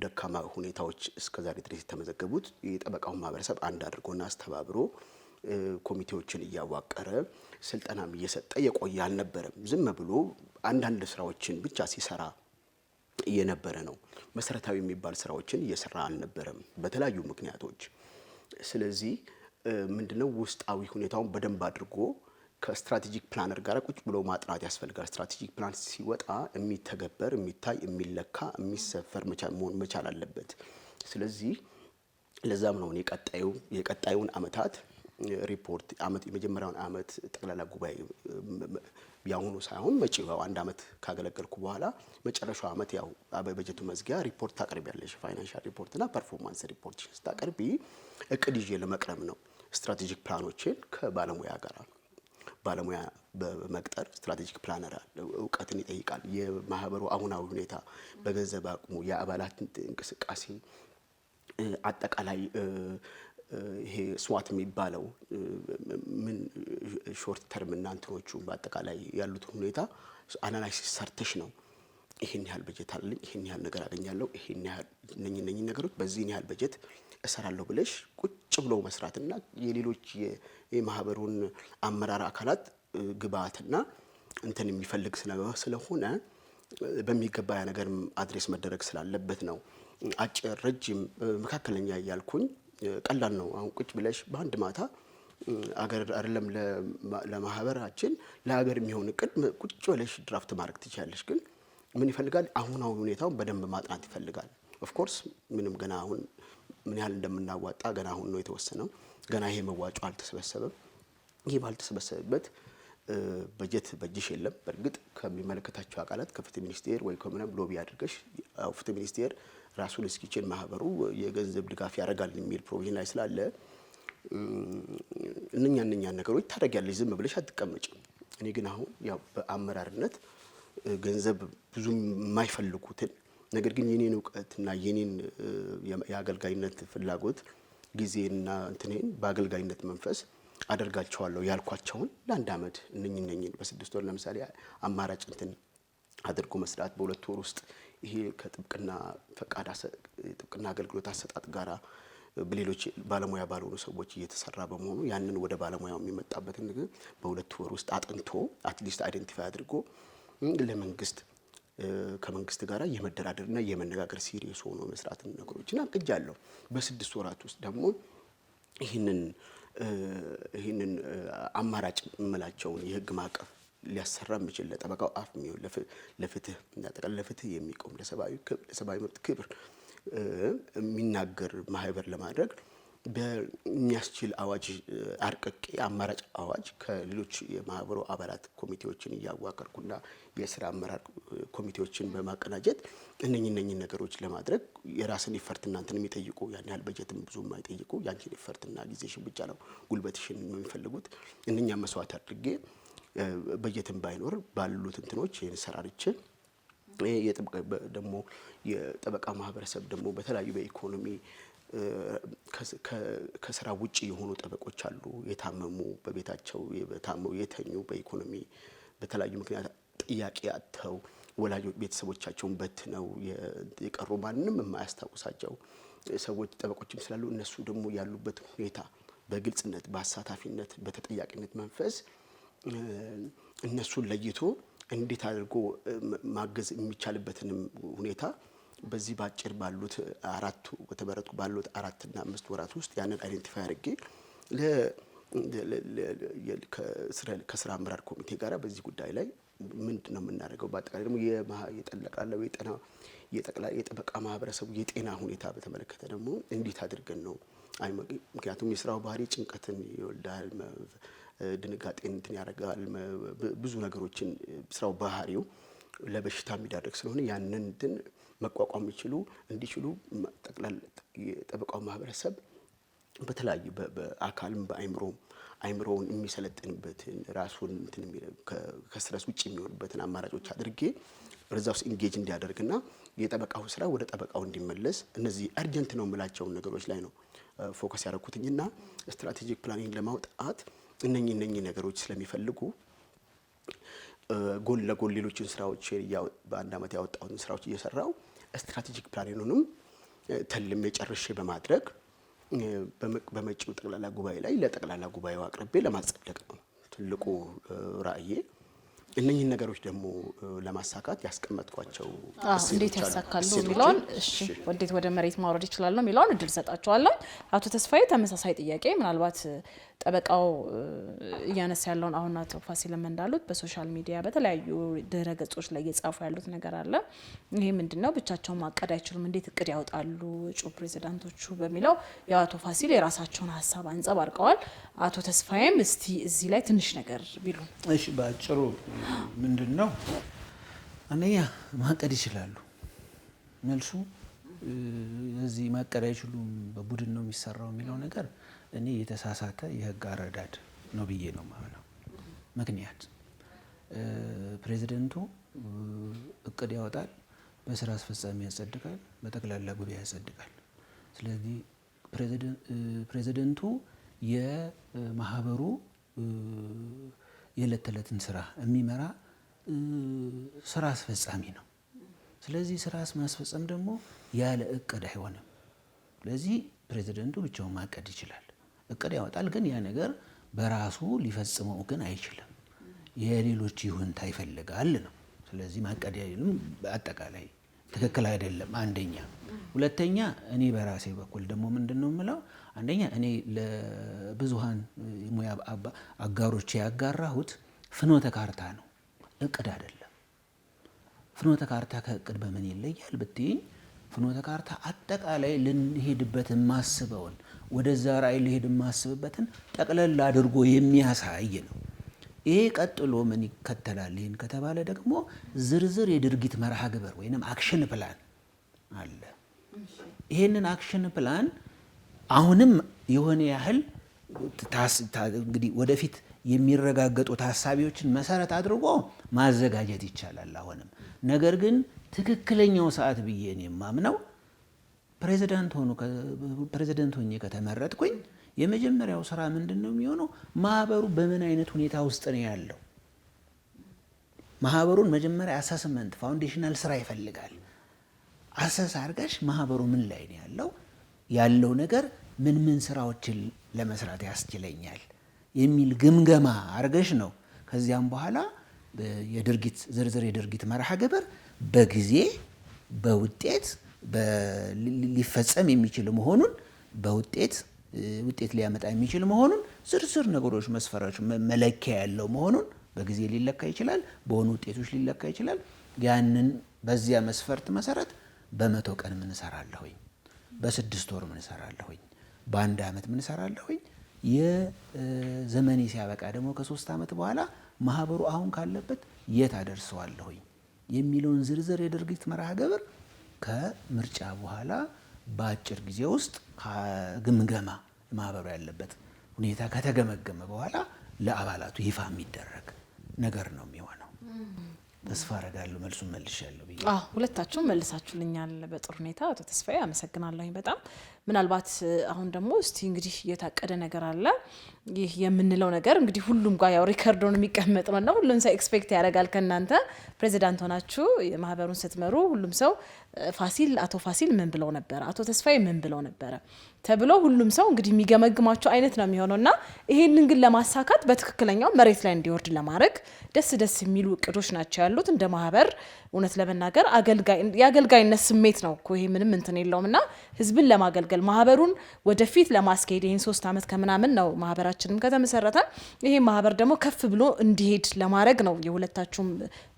ደካማ ሁኔታዎች እስከዛሬ ድረስ የተመዘገቡት የጠበቃውን ማህበረሰብ አንድ አድርጎና አስተባብሮ ኮሚቴዎችን እያዋቀረ ስልጠናም እየሰጠ የቆየ አልነበረም። ዝም ብሎ አንዳንድ ስራዎችን ብቻ ሲሰራ የነበረ ነው። መሰረታዊ የሚባል ስራዎችን እየሰራ አልነበረም በተለያዩ ምክንያቶች። ስለዚህ ምንድነው ውስጣዊ ሁኔታውን በደንብ አድርጎ ከስትራቴጂክ ፕላነር ጋር ቁጭ ብሎ ማጥናት ያስፈልጋል። ስትራቴጂክ ፕላን ሲወጣ የሚተገበር፣ የሚታይ፣ የሚለካ፣ የሚሰፈር መቻል አለበት። ስለዚህ ለዛም ነው የቀጣዩን አመታት ሪፖርት የመጀመሪያውን አመት ጠቅላላ ጉባኤ ያሁኑ ሳይሆን መጪው አንድ አመት ካገለገልኩ በኋላ መጨረሻው አመት ያው በበጀቱ መዝጊያ ሪፖርት ታቀርቢያለሽ። ፋይናንሻል ሪፖርት እና ፐርፎርማንስ ሪፖርት ስታቀርቢ እቅድ ይዤ ለመቅረብ ነው። ስትራቴጂክ ፕላኖችን ከባለሙያ ጋር ባለሙያ በመቅጠር ስትራቴጂክ ፕላነር እውቀትን ይጠይቃል። የማህበሩ አሁናዊ ሁኔታ በገንዘብ አቅሙ፣ የአባላት እንቅስቃሴ፣ አጠቃላይ ይሄ ስዋት የሚባለው ምን ሾርት ተርም እና እንትኖቹ በአጠቃላይ ያሉትን ሁኔታ አናላይሲስ ሰርተሽ ነው ይሄን ያህል በጀት አለኝ፣ ይሄን ያህል ነገር አገኛለሁ፣ ይሄን ያህል እነኚህ ነገሮች በዚህን ያህል በጀት እሰራለሁ ብለሽ ቁጭ ብሎ መስራትና የሌሎች የማህበሩን አመራር አካላት ግብአትና እንትን የሚፈልግ ስለሆነ በሚገባ ያ ነገር አድሬስ መደረግ ስላለበት ነው። አጭር፣ ረጅም፣ መካከለኛ እያልኩኝ ቀላል ነው። አሁን ቁጭ ብለሽ በአንድ ማታ አገር አይደለም ለማህበራችን ለሀገር የሚሆን እቅድ ቁጭ ብለሽ ድራፍት ማድረግ ትችላለሽ። ግን ምን ይፈልጋል? አሁናዊ ሁኔታውን በደንብ ማጥናት ይፈልጋል። ኦፍ ኮርስ ምንም ገና አሁን ምን ያህል እንደምናዋጣ ገና አሁን ነው የተወሰነው። ገና ይሄ መዋጮ አልተሰበሰበም። ይሄ ባልተሰበሰበበት በጀት በእጅሽ የለም። በእርግጥ ከሚመለከታቸው አካላት ከፍትህ ሚኒስቴር ወይ ከምንም ሎቢ አድርገሽ ፍትህ ሚኒስቴር ራሱን እስኪችል ማህበሩ የገንዘብ ድጋፍ ያደርጋል የሚል ፕሮቪዥን ላይ ስላለ እነኛ ነገሮች ታደርጊያለሽ፣ ዝም ብለሽ አትቀመጭም። እኔ ግን አሁን ያው በአመራርነት ገንዘብ ብዙ የማይፈልጉትን ነገር ግን የኔን እውቀትና የኔን የአገልጋይነት ፍላጎት ጊዜና እንትኔን በአገልጋይነት መንፈስ አደርጋቸዋለሁ ያልኳቸውን ለአንድ አመት እነኝን በ6 ወር ለምሳሌ አማራጭ እንትን አድርጎ መስራት በ2 ወር ውስጥ ይሄ ከጥብቅና ፈቃድ ጥብቅና አገልግሎት አሰጣጥ ጋራ በሌሎች ባለሙያ ባልሆኑ ሰዎች እየተሰራ በመሆኑ ያንን ወደ ባለሙያው የሚመጣበትን ነገር በ2 ወር ውስጥ አጥንቶ አትሊስት አይደንቲፋይ አድርጎ ለመንግስት ከመንግስት ጋራ የመደራደርና የመነጋገር ሲሪየስ ሆኖ መስራትን ነገሮችና አቅጃለሁ። በ6 ወራት ውስጥ ደግሞ ይህንን አማራጭ የምላቸውን የህግ ማዕቀፍ ሊያሰራ የሚችል ለጠበቃው አፍ የሚሆን ለፍትህ እንዳጠቃላይ ለፍትህ የሚቆም ለሰብአዊ መብት ክብር የሚናገር ማህበር ለማድረግ በሚያስችል አዋጅ አርቅቄ አማራጭ አዋጅ ከሌሎች የማህበሩ አባላት ኮሚቴዎችን እያዋቀርኩና የስራ አመራር ኮሚቴዎችን በማቀናጀት እነኚህ ነገሮች ለማድረግ የራስን ኢፈርትና እንትን የሚጠይቁ ያን ያህል በጀትም ብዙ የማይጠይቁ ያንቺን ኢፈርትና ጊዜሽን ብቻ ነው ጉልበትሽን የሚፈልጉት እነኛ መስዋዕት አድርጌ በጀትም ባይኖር ባሉት እንትኖች የሰራርቼ ደግሞ የጠበቃ ማህበረሰብ ደግሞ በተለያዩ በኢኮኖሚ ከስራ ውጪ የሆኑ ጠበቆች አሉ። የታመሙ በቤታቸው የታመሙ የተኙ በኢኮኖሚ በተለያዩ ምክንያት ጥያቄ አጥተው ወላጆች ቤተሰቦቻቸውን በትነው የቀሩ ማንንም የማያስታውሳቸው ሰዎች ጠበቆችም ስላሉ እነሱ ደግሞ ያሉበት ሁኔታ በግልጽነት በአሳታፊነት በተጠያቂነት መንፈስ እነሱን ለይቶ እንዴት አድርጎ ማገዝ የሚቻልበትንም ሁኔታ በዚህ ባጭር ባሉት አራቱ በተመረጡ ባሉት 4 እና 5 ወራት ውስጥ ያንን አይደንቲፋይ አድርጌ ከስራ አመራር ኮሚቴ ጋራ በዚህ ጉዳይ ላይ ምንድነው የምናደርገው? በአጠቃላይ ደግሞ የጠለቃለው የጠበቃ ማህበረሰቡ የጤና ሁኔታ በተመለከተ ደግሞ እንዴት አድርገን ነው ምክንያቱም የስራው ባህሪ ጭንቀትን ይወልዳል፣ ድንጋጤን እንትን ያደርጋል፣ ብዙ ነገሮችን ስራው ባህሪው ለበሽታ የሚዳርግ ስለሆነ ያንን እንትን መቋቋም እንዲችሉ ጠቅላላ የጠበቃው ማህበረሰብ በተለያዩ በአካልም በአይምሮውን የሚሰለጥንበትን ራሱን እንትን ከስትረስ ውጪ የሚሆንበትን አማራጮች አድርጌ በዛ ውስጥ ኢንጌጅ እንዲያደርግና የጠበቃው ስራ ወደ ጠበቃው እንዲመለስ እነዚህ አርጀንት ነው የምላቸውን ነገሮች ላይ ነው ፎከስ ያደረኩትኝና ስትራቴጂክ ፕላኒንግ ለማውጣት እነኚህ ነገሮች ስለሚፈልጉ ጎን ለጎን ሌሎችን ስራዎች በአንድ አመት ያወጣውን ስራዎች እየሰራው ስትራቴጂክ ፕላኒንግንም ተልሜ ጨርሼ በማድረግ በመጪው ጠቅላላ ጉባኤ ላይ ለጠቅላላ ጉባኤው አቅርቤ ለማጸደቅ ነው ትልቁ ራእዬ። እነኚህ ነገሮች ደግሞ ለማሳካት ያስቀመጥኳቸው እንዴት ያሳካሉ የሚለውን እንዴት ወደ መሬት ማውረድ ይችላል ነው የሚለውን እድል ሰጣቸዋለሁ። አቶ ተስፋዬ ተመሳሳይ ጥያቄ ምናልባት ጠበቃው እያነሳ ያለውን አሁን አቶ ፋሲልም እንዳሉት በሶሻል ሚዲያ በተለያዩ ድረ ገጾች ላይ እየጻፉ ያሉት ነገር አለ። ይሄ ምንድነው ብቻቸውን ማቀድ አይችሉም፣ እንዴት እቅድ ያወጣሉ እጩ ፕሬዝዳንቶቹ በሚለው ያው አቶ ፋሲል የራሳቸውን ሀሳብ አንጸባርቀዋል። አቶ ተስፋዬም እስቲ እዚህ ላይ ትንሽ ነገር ቢሉ። እሺ ባጭሩ ምንድነው አንደኛ ማቀድ ይችላሉ። መልሱ እዚህ ማቀድ አይችሉም በቡድን ነው የሚሰራው የሚለው ነገር እኔ የተሳሳተ የህግ አረዳድ ነው ብዬ ነው ማምነው። ምክንያት ፕሬዝዳንቱ እቅድ ያወጣል፣ በስራ አስፈጻሚ ያጸድቃል፣ በጠቅላላ ጉባኤ ያጸድቃል። ስለዚህ ፕሬዝዳንቱ የማህበሩ የዕለት ተዕለትን ስራ የሚመራ ስራ አስፈጻሚ ነው። ስለዚህ ስራ ማስፈጸም ደግሞ ያለ እቅድ አይሆንም። ስለዚህ ፕሬዝዳንቱ ብቻውን ማቀድ ይችላል፣ እቅድ ያወጣል። ግን ያ ነገር በራሱ ሊፈጽመው ግን አይችልም፣ የሌሎች ይሁንታ ይፈልጋል ነው። ስለዚህ ማቀድ አጠቃላይ ትክክል አይደለም። አንደኛ። ሁለተኛ እኔ በራሴ በኩል ደግሞ ምንድነው የምለው፣ አንደኛ እኔ ለብዙሃን ሙያ አጋሮች ያጋራሁት ፍኖተ ካርታ ነው፣ እቅድ አይደለም። ፍኖተ ካርታ ከእቅድ በምን ይለያል ብትይኝ፣ ፍኖተ ካርታ አጠቃላይ ልንሄድበት የማስበውን ወደዛ ራዕይ ልሄድ የማስብበትን ጠቅለል አድርጎ የሚያሳይ ነው። ይሄ ቀጥሎ ምን ይከተላል ይህን ከተባለ ደግሞ ዝርዝር የድርጊት መርሃ ግብር ወይንም አክሽን ፕላን አለ። ይሄንን አክሽን ፕላን አሁንም የሆነ ያህል እንግዲህ ወደፊት የሚረጋገጡ ታሳቢዎችን መሰረት አድርጎ ማዘጋጀት ይቻላል አሁንም። ነገር ግን ትክክለኛው ሰዓት ብዬ እኔ የማምነው ፕሬዚደንት ሆኜ ከተመረጥኩኝ የመጀመሪያው ስራ ምንድነው የሚሆነው? ማህበሩ በምን አይነት ሁኔታ ውስጥ ነው ያለው? ማህበሩን መጀመሪያ አሰስመንት ፋውንዴሽናል ስራ ይፈልጋል። አሰስ አድርገሽ ማህበሩ ምን ላይ ነው ያለው ነገር ምን ስራዎችን ለመስራት ያስችለኛል የሚል ግምገማ አድርገሽ ነው ከዚያም በኋላ ዝርዝር የድርጊት መርሃ ግብር በጊዜ በውጤት ሊፈጸም የሚችል መሆኑን ውጤት ሊያመጣ የሚችል መሆኑን ዝርዝር ነገሮች መስፈራዎች መለኪያ ያለው መሆኑን በጊዜ ሊለካ ይችላል፣ በሆኑ ውጤቶች ሊለካ ይችላል። ያንን በዚያ መስፈርት መሰረት በ100 ቀን ምን እሰራለሁኝ፣ በ6 ወር ምን እሰራለሁኝ፣ በ1 ዓመት ምን እሰራለሁኝ፣ የዘመኔ ሲያበቃ ደግሞ ከ3 ዓመት በኋላ ማህበሩ አሁን ካለበት የት አደርሰዋለሁኝ የሚለውን ዝርዝር የድርጊት መርሃ ግብር ከምርጫ በኋላ በአጭር ጊዜ ውስጥ ግምገማ ማህበሩ ያለበት ሁኔታ ከተገመገመ በኋላ ለአባላቱ ይፋ የሚደረግ ነገር ነው የሚሆነው። ተስፋ አረጋለሁ መልሱን መልሻለሁ ብዬ። ሁለታችሁም መልሳችሁልኛል በጥሩ ሁኔታ። አቶ ተስፋዬ አመሰግናለሁኝ በጣም። ምናልባት አሁን ደግሞ እስቲ እንግዲህ የታቀደ ነገር አለ። ይህ የምንለው ነገር እንግዲህ ሁሉም ጋር ያው ሪከርድ ሆኖ የሚቀመጥ ነውና ሁሉም ሰው ኤክስፔክት ያደርጋል ከእናንተ ፕሬዚዳንት ሆናችሁ ማህበሩን ስትመሩ ሁሉም ሰው አቶ ፋሲል ምን ብለው ነበር፣ አቶ ተስፋዬ ምን ብለው ነበረ ተብሎ ሁሉም ሰው እንግዲህ የሚገመግማቸው አይነት ነው የሚሆነውና ይሄንን ግን ለማሳካት በትክክለኛው መሬት ላይ እንዲወርድ ለማድረግ ደስ የሚሉ እቅዶች ናቸው ያሉት። እንደ ማህበር እውነት ለመናገር የአገልጋይነት ስሜት ነው እኮ ይሄ ምንም እንትን የለውምና ህዝብን ለማገልገል ማህበሩን ወደፊት ለማስኬድ ይሄን 3 ዓመት ከምናምን ነው ማህበራችንም ከተመሰረተ። ይሄ ማህበር ደግሞ ከፍ ብሎ እንዲሄድ ለማድረግ ነው የሁለታችሁም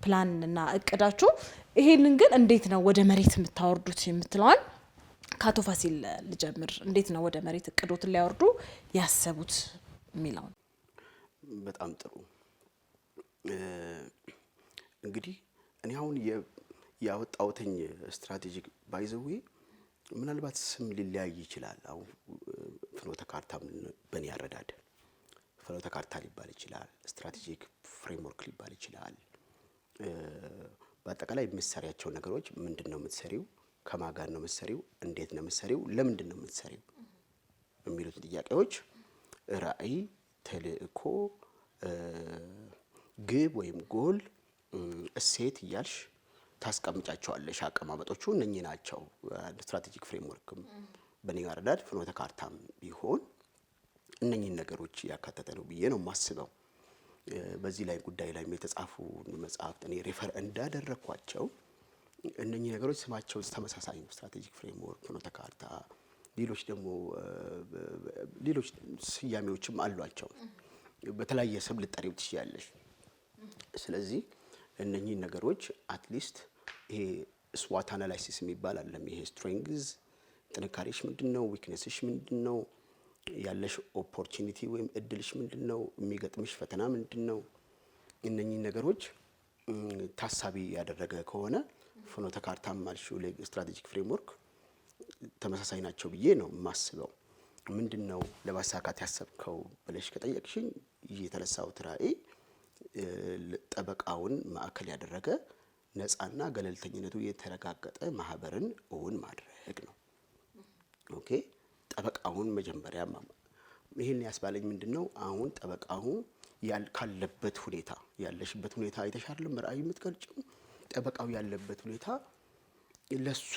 ፕላን እና እቅዳችሁ። ይሄንን ግን እንዴት ነው ወደ መሬት የምታወርዱት የምትለዋል ከአቶ ፋሲል ልጀምር። እንዴት ነው ወደ መሬት እቅዶትን ሊያወርዱ ያሰቡት የሚለው? በጣም ጥሩ። እንግዲህ እኔ አሁን ያወጣሁትኝ ስትራቴጂክ ባይዘዌ ምናልባት ስም ሊለያይ ይችላል። አሁን ፍኖተ ካርታ በእኔ ያረዳድ ፍኖተ ካርታ ሊባል ይችላል፣ ስትራቴጂክ ፍሬምወርክ ሊባል ይችላል። በአጠቃላይ የምትሰሪያቸው ነገሮች ምንድን ነው የምትሰሪው፣ ከማን ጋር ነው የምትሰሪው፣ እንዴት ነው የምትሰሪው፣ ለምንድን ነው የምትሰሪው የሚሉት ጥያቄዎች ራዕይ፣ ተልእኮ፣ ግብ ወይም ጎል፣ እሴት እያልሽ ታስቀምጫቸዋለሽ። አቀማመጦቹ እነኚህ ናቸው። ስትራቴጂክ ፍሬምወርክም በእኔ አረዳድ ፍኖተ ካርታም ቢሆን እነኚህን ነገሮች ያካተተ ነው ብዬ ነው የማስበው። በዚህ ላይ ጉዳይ ላይ የተጻፉ መጽሐፍት እኔ ሪፈር እንዳደረኳቸው እነኚህ ነገሮች ስማቸው ተመሳሳይ ነው። ስትራቴጂክ ፍሬምወርክ፣ ፍኖተ ካርታ፣ ሌሎች ስያሜዎችም አሏቸው። በተለያየ ስም ልጠሪው ትችያለሽ። ስለዚህ እነኚህ ነገሮች አትሊስት ይሄ ስዋት አናላይሲስ የሚባል አለም። ይሄ ስትሬንግዝ ጥንካሬሽ ምንድነው፣ ዊክነስሽ ምንድነው፣ ያለሽ ኦፖርቹኒቲ ወይም እድልሽ ምንድነው፣ የሚገጥምሽ ፈተና ምንድነው፣ እነኚህ ነገሮች ታሳቢ ያደረገ ከሆነ ፍኖተ ካርታም ማልሽው ስትራቴጂክ ፍሬምወርክ ተመሳሳይ ናቸው ብዬ ነው የማስበው። ምንድነው ለማሳካት ያሰብከው ብለሽ ከጠየቅሽኝ የተነሳሁት ራዕይ ጠበቃውን ማዕከል ያደረገ ነፃና ገለልተኝነቱ የተረጋገጠ ማህበርን እውን ማድረግ ነው። ኦኬ። ጠበቃውን መጀመሪያ ይሄን ያስባለኝ ምንድነው አሁን ጠበቃው ካለበት ሁኔታ ያለሽበት ሁኔታ የተሻለም ራዕይ የምትገልጭው ጠበቃው ያለበት ሁኔታ ለሱ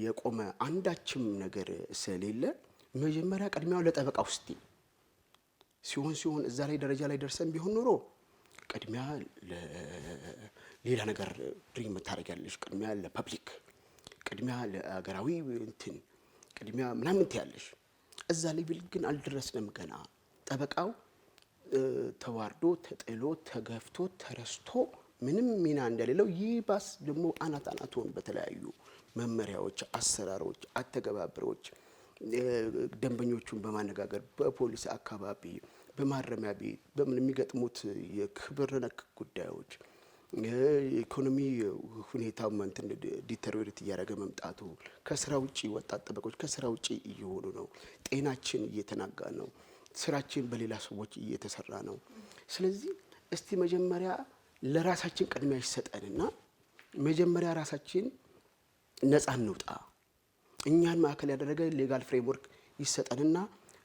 የቆመ አንዳችም ነገር ስለሌለ መጀመሪያ ቅድሚያው ለጠበቃው ሲሆን እዛ ላይ ደረጃ ላይ ደርሰን ቢሆን ኖሮ ቅድሚያ ሌላ ነገር ድሪም ታደርጊያለሽ። ቅድሚያ ለፐብሊክ፣ ቅድሚያ ለአገራዊ እንትን፣ ቅድሚያ ምናምን ትያለሽ። እዛ ሌቭል ግን አልደረስንም ገና። ጠበቃው ተዋርዶ ተጥሎ ተገፍቶ ተረስቶ ምንም ሚና እንደሌለው ይባስ ደግሞ አናቱን በተለያዩ መመሪያዎች፣ አሰራሮች፣ አተገባበሮች ደንበኞቹን በማነጋገር በፖሊስ አካባቢ፣ በማረሚያ ቤት በምን የሚገጥሙት የክብር ነክ ጉዳዮች፣ የኢኮኖሚ ሁኔታው እንትን ዲተሪዮሬት እያደረገ መምጣቱ፣ ከስራ ውጪ ወጣት ጠበቆች ከስራ ውጪ እየሆኑ ነው። ጤናችን እየተናጋ ነው። ስራችን በሌላ ሰዎች እየተሰራ ነው። ስለዚህ እስቲ መጀመሪያ ለራሳችን ቅድሚያ ይሰጠንና መጀመሪያ ራሳችን ነፃ እንውጣ። እኛን ማዕከል ያደረገ ሌጋል ፍሬምወርክ ይሰጠንና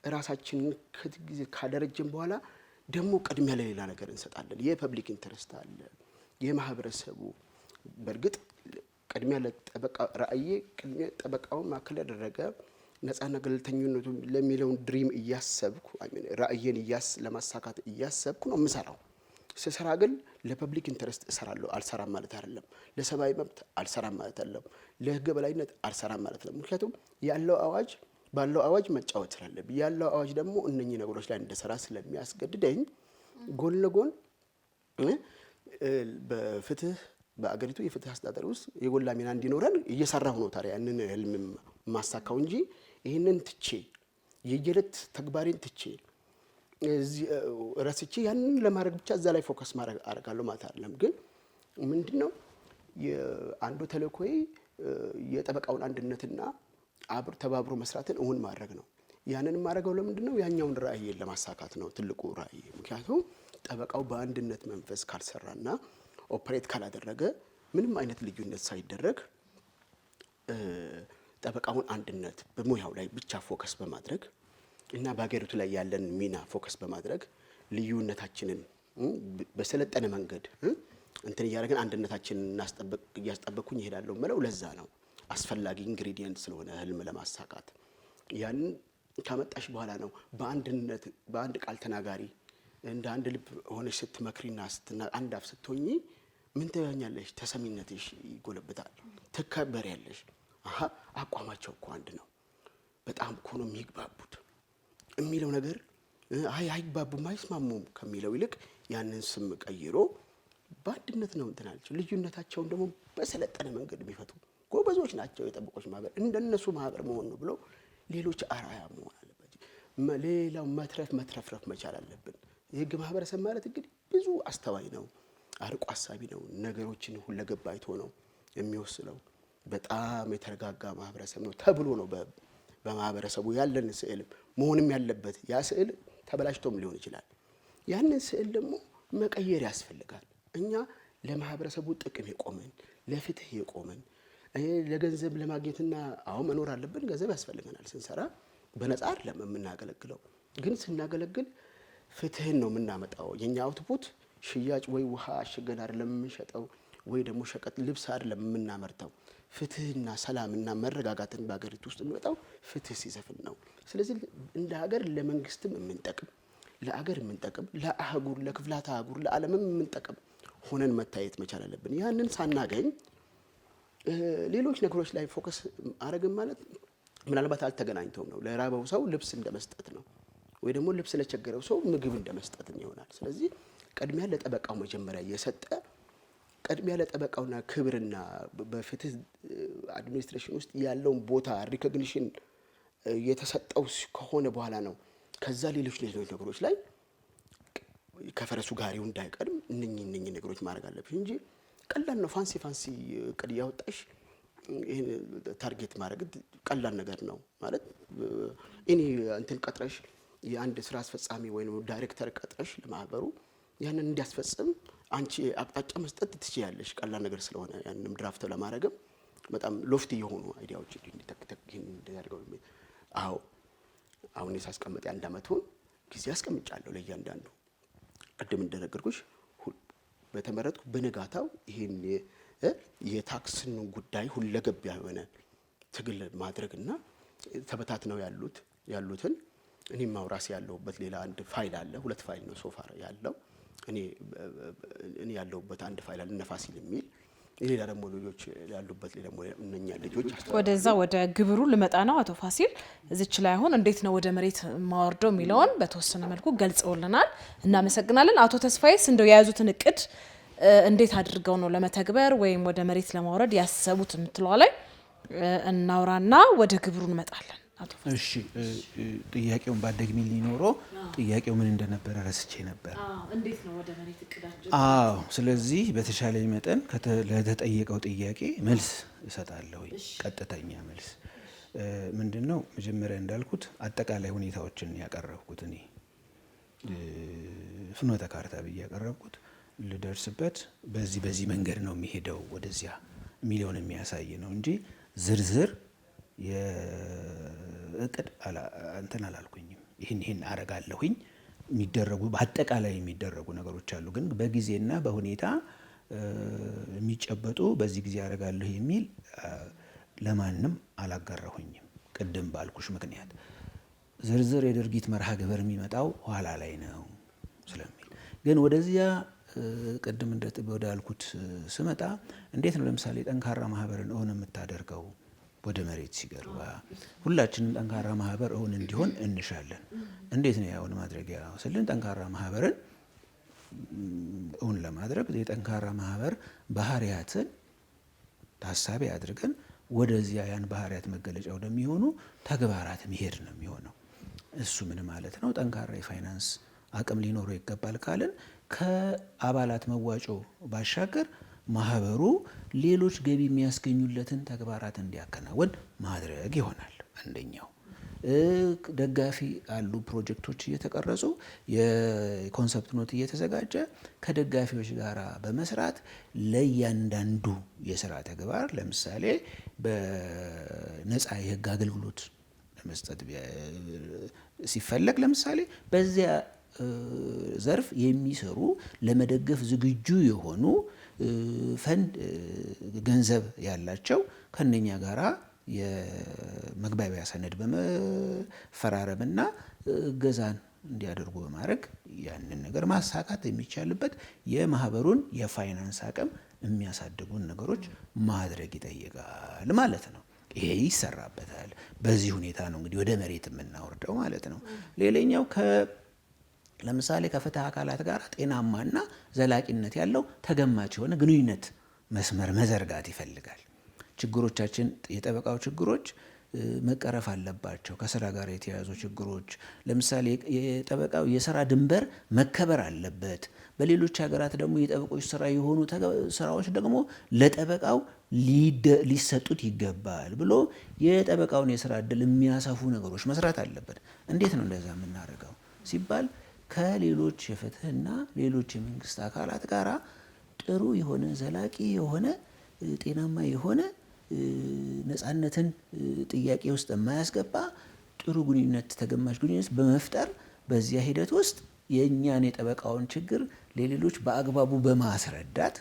ራሳችንን ከጊዜ ካደረጀን በኋላ ደግሞ ቅድሚያ ለሌላ ነገር እንሰጣለን። የፐብሊክ ኢንተረስት አለ፣ የማህበረሰቡ በእርግጥ ቅድሚያ ለጠበቃ ራእዬ ቅድሚያ ጠበቃውን ማዕከል ያደረገ ነፃና ገለልተኝነቱ ለሚለውን ድሪም እያሰብኩ ራእዬን ለማሳካት እያሰብኩ ነው የምሰራው። ስሰራ ግን ለፐብሊክ ኢንተረስት እሰራለሁ አልሰራም ማለት አይደለም። ለሰብአዊ መብት አልሰራም ማለት አይደለም። ለህገ በላይነት አልሰራም ማለት ነው። ምክንያቱም ባለው አዋጅ መጫወት ስላለብኝ ያለው አዋጅ ደግሞ እነኚህ ነገሮች ላይ እንደሰራ ስለሚያስገድደኝ ጎን ለጎን በፍትህ በአገሪቱ የፍትህ አስተዳደር ውስጥ የጎላ ሚና እንዲኖረን እየሰራሁ ነው። ታዲያ ያንን ህልም ማሳካው እንጂ ይህንን ትቼ የየለት ተግባሬን ትቼ ረስቼ ያንን ለማድረግ ብቻ እዛ ላይ ፎከስ አደርጋለሁ ማለት አይደለም። ግን ምንድነው የአንዱ ተልእኮዬ የጠበቃውን አንድነትና ተባብሮ መስራትን እውን ማድረግ ነው። ያንን ማድረገው ለምንድነው? ያኛውን ራእይን ለማሳካት ነው ትልቁ ራእይ። ምክንያቱም ጠበቃው በአንድነት መንፈስ ካልሰራና ኦፕሬት ካላደረገ ምንም አይነት ልዩነት ሳይደረግ ጠበቃውን አንድነት በሙያው ላይ ብቻ ፎከስ በማድረግ እና በሀገሪቱ ላይ ያለን ሚና ፎከስ በማድረግ ልዩነታችንን በሰለጠነ መንገድ እንትን እያደረግን አንድነታችንን እያስጠበቅኩኝ እሄዳለሁ የምለው ለዛ ነው። አስፈላጊ ኢንግሪዲየንት ስለሆነ ህልም ለማሳካት ያንን ካመጣሽ በኋላ ነው በአንድነት በአንድ ቃል ተናጋሪ እንደ አንድ ልብ ሆነሽ ስትመክሪና አንድ አፍ ስትሆኚ ምን ትያኛለሽ? ተሰሚነትሽ ይጎለብታል፣ ትከበሪያለሽ። አቋማቸው እኮ አንድ ነው፣ በጣም እኮ ነው የሚግባቡት የሚለው ነገር አይግባቡም አይስማሙም ከሚለው ይልቅ ያንን ስም ቀይሮ በአንድነት ነው እንትን አለች። ልዩነታቸውን ደግሞ በሰለጠነ መንገድ የሚፈቱ ጎበዞች ናቸው የጠበቆች ማህበር፣ እንደነሱ ማህበር መሆን ነው ብለው ሌሎች አርአያ መሆን አለባቸው። ሌላው መትረፍረፍ መቻል አለብን። የህግ ማህበረሰብ ማለት እንግዲህ ብዙ አስተዋይ ነው፣ አርቆ አሳቢ ነው፣ ነገሮችን ሁለገብ አይቶ ነው የሚወስነው። በጣም የተረጋጋ ማህበረሰብ ነው ተብሎ ነው በማህበረሰቡ ያለን ስዕል መሆንም ያለበት። ያ ስዕል ተበላሽቶም ሊሆን ይችላል። ያንን ስዕል ደግሞ መቀየር ያስፈልጋል። እኛ ለማህበረሰቡ ጥቅም የቆመን ለፍትህ የቆመን ለገንዘብ ለማግኘትና አሁን መኖር አለብን። ገንዘብ ያስፈልገናል። ስንሰራ በነፃ አይደለም የምናገለግለው፣ ግን ስናገለግል ፍትህን ነው የምናመጣው። የኛ አውትፑት ሽያጭ ወይ ውሃ አሽገን አይደለም የምንሸጠው፣ ወይ ደግሞ ሸቀጥ ልብስ አይደለም የምናመርተው። ፍትህና ሰላምና መረጋጋትን በሀገሪቱ ውስጥ የሚመጣው ፍትህ ሲሰፍን ነው። ስለዚህ እንደ ሀገር ለመንግስትም የምንጠቅም ለአገር የምንጠቅም ለአህጉር ለክፍላተ አህጉር ለዓለምም የምንጠቅም ሆነን መታየት መቻል አለብን። ያንን ሳናገኝ ሌሎች ነገሮች ላይ ፎከስ አረግን ማለት ምናልባት አልተገናኝተውም ነው። ለራበው ሰው ልብስ እንደመስጠት ነው፣ ወይ ደግሞ ልብስ ለቸገረው ሰው ምግብ እንደመስጠት ይሆናል። ስለዚህ ቅድሚያ ለጠበቃው መጀመሪያ እየሰጠ ቅድሚያ ለጠበቃውና ክብርና በፍትህ አድሚኒስትሬሽን ውስጥ ያለውን ቦታ ሪኮግኒሽን የተሰጠው ከሆነ በኋላ ነው ከዛ ሌሎች ነገሮች ላይ ከፈረሱ ጋሪው እንዳይቀድም እነኚህ ነገሮች ማድረግ አለብሽ እንጂ ቀላል ነው። ፋንሲ እቅድ እያወጣሽ ይሄን ታርጌት ማድረግ ቀላል ነገር ነው ማለት እኔ እንትን ቀጥረሽ የአንድ ስራ አስፈጻሚ ወይም ዳይሬክተር ቀጥረሽ ለማህበሩ ያንን እንዲያስፈጽም አንቺ አቅጣጫ መስጠት ትችያለሽ። ቀላል ነገር ስለሆነ ያንንም ድራፍት ለማድረግም በጣም ሎፍቲ የሆኑ አይዲያዎች እንዲያደርገው አሁን ሳስቀምጥ የአንድ አመቱን ጊዜ አስቀምጫለሁ ለእያንዳንዱ። ቅድም እንደነገርኩሽ በተመረጥኩ በነጋታው ይሄን የታክስን ጉዳይ ሁለገብ የሆነ ትግል ማድረግና ተበታትነው ያሉትን እኔም ማውራስ ያለሁበት ሌላ አንድ ፋይል አለ። 2 ፋይል ነው ሶፋር ያለው። እኔ ያለሁበት አንድ ፋይል አለ ነፋሲል የሚል ሌላ ደግሞ ልጆች ያሉበት ደግሞ እነኛ ልጆች ወደዛ ወደ ግብሩ ልመጣ ነው። አቶ ፋሲል እዚች ላይ አሁን እንዴት ነው ወደ መሬት ማወርደው የሚለውን በተወሰነ መልኩ ገልጸውልናል። እናመሰግናለን። አቶ ተስፋዬስ እንደው የያዙትን እቅድ እንዴት አድርገው ነው ለመተግበር ወይም ወደ መሬት ለማውረድ ያሰቡት የምትለው ላይ እናውራና ወደ ግብሩ እንመጣለን። እሺ ጥያቄውን ባደግሚ ሊኖሮ ጥያቄው ምን እንደነበረ ረስቼ ነበር። እንዴት ነው ወደ መሬት እቅዳችሁ? ስለዚህ በተሻለኝ መጠን ለተጠየቀው ጥያቄ መልስ እሰጣለሁ። ቀጥተኛ መልስ ምንድነው? መጀመሪያ እንዳልኩት አጠቃላይ ሁኔታዎችን ያቀረብኩት እኔ ፍኖተ ካርታ ብዬ ያቀረብኩት ልደርስበት በዚህ መንገድ ነው የሚሄደው ወደዚያ ሚሊዮን የሚያሳይ ነው እንጂ ዝርዝር የእቅድ እንትን አላልኩኝም። ይሄን አረጋለሁኝ የሚደረጉ በአጠቃላይ የሚደረጉ ነገሮች አሉ። ግን በጊዜና በሁኔታ የሚጨበጡ በዚህ ጊዜ አረጋለሁ የሚል ለማንም አላጋራሁኝም። ቅድም ባልኩሽ ምክንያት ዝርዝር የድርጊት መርሃ ግብር የሚመጣው ኋላ ላይ ነው ስለሚል ግን ወደዚያ ቅድም ወዳልኩት ስመጣ እንዴት ነው ለምሳሌ ጠንካራ ማህበርን እውን የምታደርገው? ወደ መሬት ሲገባ ሁላችንም ጠንካራ ማህበር እውን እንዲሆን እንሻለን። እንዴት ነው ያውን ማድረጊያ ስልን ጠንካራ ማህበርን እውን ለማድረግ የጠንካራ ማህበር ባህሪያትን ታሳቢ አድርገን ወደዚያ ያን ባህሪያት መገለጫ ወደሚሆኑ ተግባራት መሄድ ነው የሚሆነው። እሱ ምን ማለት ነው? ጠንካራ የፋይናንስ አቅም ሊኖረው ይገባል ካልን ከአባላት መዋጮ ባሻገር ማህበሩ ሌሎች ገቢ የሚያስገኙለትን ተግባራት እንዲያከናውን ማድረግ ይሆናል አንደኛው። ደጋፊ አሉ ፕሮጀክቶች እየተቀረጹ የኮንሰፕት ኖት እየተዘጋጀ ከደጋፊዎች ጋር በመስራት ለእያንዳንዱ የስራ ተግባር ለምሳሌ በነፃ የህግ አገልግሎት ለመስጠት ሲፈለግ ለምሳሌ በዚያ ዘርፍ የሚሰሩ ለመደገፍ ዝግጁ የሆኑ ፈንድ ገንዘብ ያላቸው ከነኛ ጋራ የመግባቢያ ሰነድ በመፈራረምና እገዛን እንዲያደርጉ በማድረግ ያንን ነገር ማሳካት የሚቻልበት የማህበሩን የፋይናንስ አቅም የሚያሳድጉን ነገሮች ማድረግ ይጠይቃል ማለት ነው። ይሄ ይሰራበታል። በዚህ ሁኔታ ነው እንግዲህ ወደ መሬት የምናወርደው ማለት ነው። ሌላኛው ለምሳሌ ከፍትህ አካላት ጋር ጤናማና ዘላቂነት ያለው ተገማች የሆነ ግንኙነት መስመር መዘርጋት ይፈልጋል። ችግሮቻችን የጠበቃው ችግሮች መቀረፍ አለባቸው። ከስራ ጋር የተያያዙ ችግሮች ለምሳሌ የጠበቃው የስራ ድንበር መከበር አለበት። በሌሎች ሀገራት ደግሞ የጠበቆች ስራ የሆኑ ስራዎች ደግሞ ለጠበቃው ሊሰጡት ይገባል ብሎ የጠበቃውን የስራ እድል የሚያሰፉ ነገሮች መስራት አለበት። እንዴት ነው እንደዛ የምናደርገው ሲባል ከሌሎች የፍትህና ሌሎች የመንግስት አካላት ጋር ጥሩ የሆነ ዘላቂ የሆነ ጤናማ የሆነ ነፃነትን ጥያቄ ውስጥ የማያስገባ ጥሩ ግንኙነት ተገማች ግንኙነት በመፍጠር በዚያ ሂደት ውስጥ የእኛን የጠበቃውን ችግር ለሌሎች በአግባቡ በማስረዳት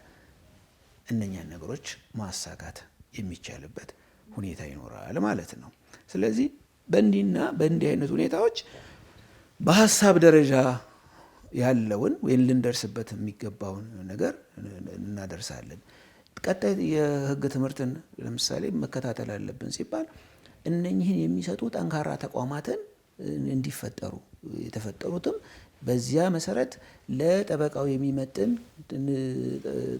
እነኛን ነገሮች ማሳካት የሚቻልበት ሁኔታ ይኖራል ማለት ነው። ስለዚህ በእንዲህ አይነት ሁኔታዎች በሀሳብ ደረጃ ያለውን ወይም ልንደርስበት የሚገባውን ነገር እናደርሳለን። ቀጣይ የህግ ትምህርትን ለምሳሌ መከታተል አለብን ሲባል እነኚህን የሚሰጡ ጠንካራ ተቋማትን እንዲፈጠሩ የተፈጠሩትም በዚያ መሰረት ለጠበቃው የሚመጥን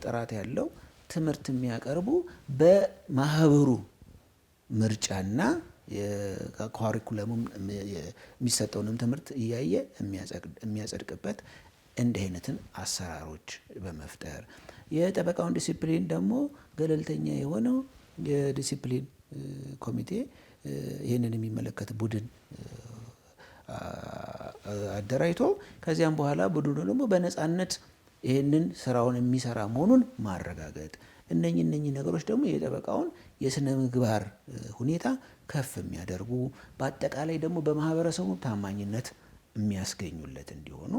ጥራት ያለው ትምህርት የሚያቀርቡ በማህበሩ ምርጫና የካሪኩለሙም የሚሰጠውንም ትምህርት እያየ የሚያጸድቅበት እንዲህ አይነትን አሰራሮች በመፍጠር የጠበቃውን ዲሲፕሊን ደግሞ ገለልተኛ የሆነው የዲሲፕሊን ኮሚቴ ይህንን የሚመለከት ቡድን አደራጅቶ ከዚያም በኋላ ቡድኑ ደግሞ በነፃነት ይህንን ስራውን የሚሰራ መሆኑን ማረጋገጥ። እነኚህ ነገሮች ደግሞ የጠበቃውን የስነ ምግባር ሁኔታ ከፍ የሚያደርጉ በአጠቃላይ ደግሞ በማህበረሰቡ ታማኝነት የሚያስገኙለት እንዲሆኑ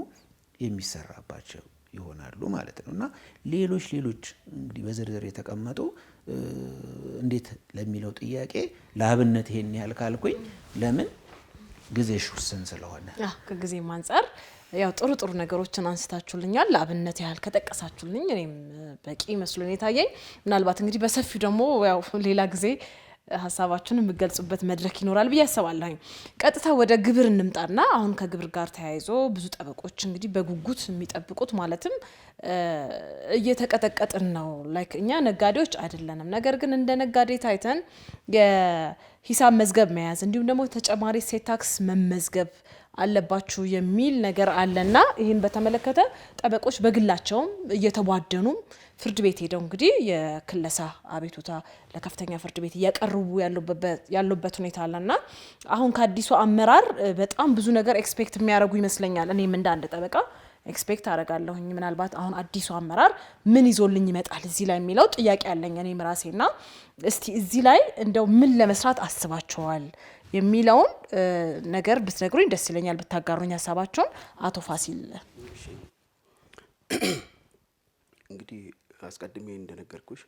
የሚሰራባቸው ይሆናሉ ማለት ነው እና ሌሎች እንግዲህ በዝርዝር የተቀመጡ እንዴት ለሚለው ጥያቄ ለአብነት ይሄን ያህል ካልኩኝ ለምን ጊዜሽ ውስን ስለሆነ ከጊዜም አንጻር ያው ጥሩ ነገሮችን አንስታችሁልኛል። ለአብነት ያህል ከጠቀሳችሁልኝ እኔም በቂ መስሎ ነው የታየኝ። ምናልባት እንግዲህ በሰፊው ደግሞ ያው ሌላ ጊዜ ሀሳባችሁን የምገልጹበት መድረክ ይኖራል ብዬ አስባለሁ። ቀጥታ ወደ ግብር እንምጣና አሁን ከግብር ጋር ተያይዞ ብዙ ጠበቆች እንግዲህ በጉጉት የሚጠብቁት ማለትም እየተቀጠቀጥን ነው። ላይክ እኛ ነጋዴዎች አይደለንም፣ ነገር ግን እንደ ነጋዴ ታይተን የሂሳብ መዝገብ መያዝ እንዲሁም ደግሞ ተጨማሪ እሴት ታክስ መመዝገብ አለባችሁ የሚል ነገር አለና ይህን በተመለከተ ጠበቆች በግላቸውም እየተቧደኑም ፍርድ ቤት ሄደው እንግዲህ የክለሳ አቤቱታ ለከፍተኛ ፍርድ ቤት እያቀርቡ ያሉበት ሁኔታ አለና አሁን ከአዲሱ አመራር በጣም ብዙ ነገር ኤክስፔክት የሚያደርጉ ይመስለኛል። እኔም እንደ አንድ ጠበቃ ኤክስፔክት አደርጋለሁኝ። ምናልባት አሁን አዲሱ አመራር ምን ይዞልኝ ይመጣል እዚህ ላይ የሚለው ጥያቄ አለኝ እኔም ራሴና። እስቲ እዚህ ላይ እንደው ምን ለመስራት አስባችኋል የሚለውን ነገር ብትነግሩኝ ደስ ይለኛል፣ ብታጋሩኝ ሀሳባችሁን። አቶ ፋሲል እንግዲህ አስቀድሜ እንደነገርኩሽ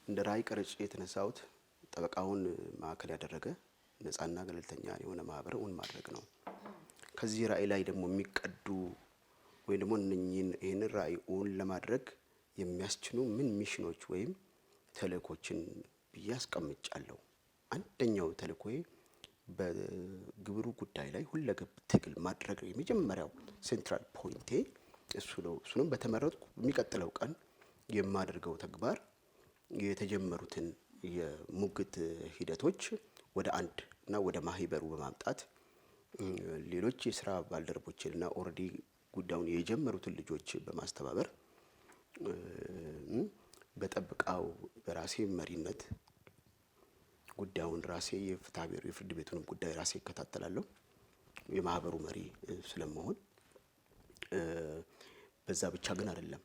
እንደ ራዕይ ቀርጬ የተነሳሁት ጠበቃውን ማዕከል ያደረገ ነፃና ገለልተኛ የሆነ ማህበር እውን ማድረግ ነው። ከዚህ ራዕይ ላይ ደግሞ የሚቀዱ ወይ ደግሞ ይህንን ራዕይ እውን ለማድረግ የሚያስችሉ ምን ሚሽኖች ወይም ተልእኮችን ብዬ አስቀምጫለሁ። አንደኛው ተልእኮዬ በግብሩ ጉዳይ ላይ ሁለገብ ትግል ማድረግ ነው። የመጀመሪያው ሴንትራል ፖይንቴ እሱ ነው። እሱንም በተመረጥኩ የሚቀጥለው ቀን የማደርገው ተግባር የተጀመሩትን የሙግት ሂደቶች ወደ አንድ እና ወደ ማህበሩ በማምጣት ሌሎች የስራ ባልደረቦችንና ኦልሬዲ ጉዳዩን የጀመሩትን ልጆች በማስተባበር በጠብቃው በራሴ መሪነት ጉዳዩን ራሴ የፍትሐብሔሩ የፍርድ ቤቱንም ጉዳይ ራሴ እከታተላለሁ። የማህበሩ መሪ ስለመሆን በዛ ብቻ ግን አይደለም።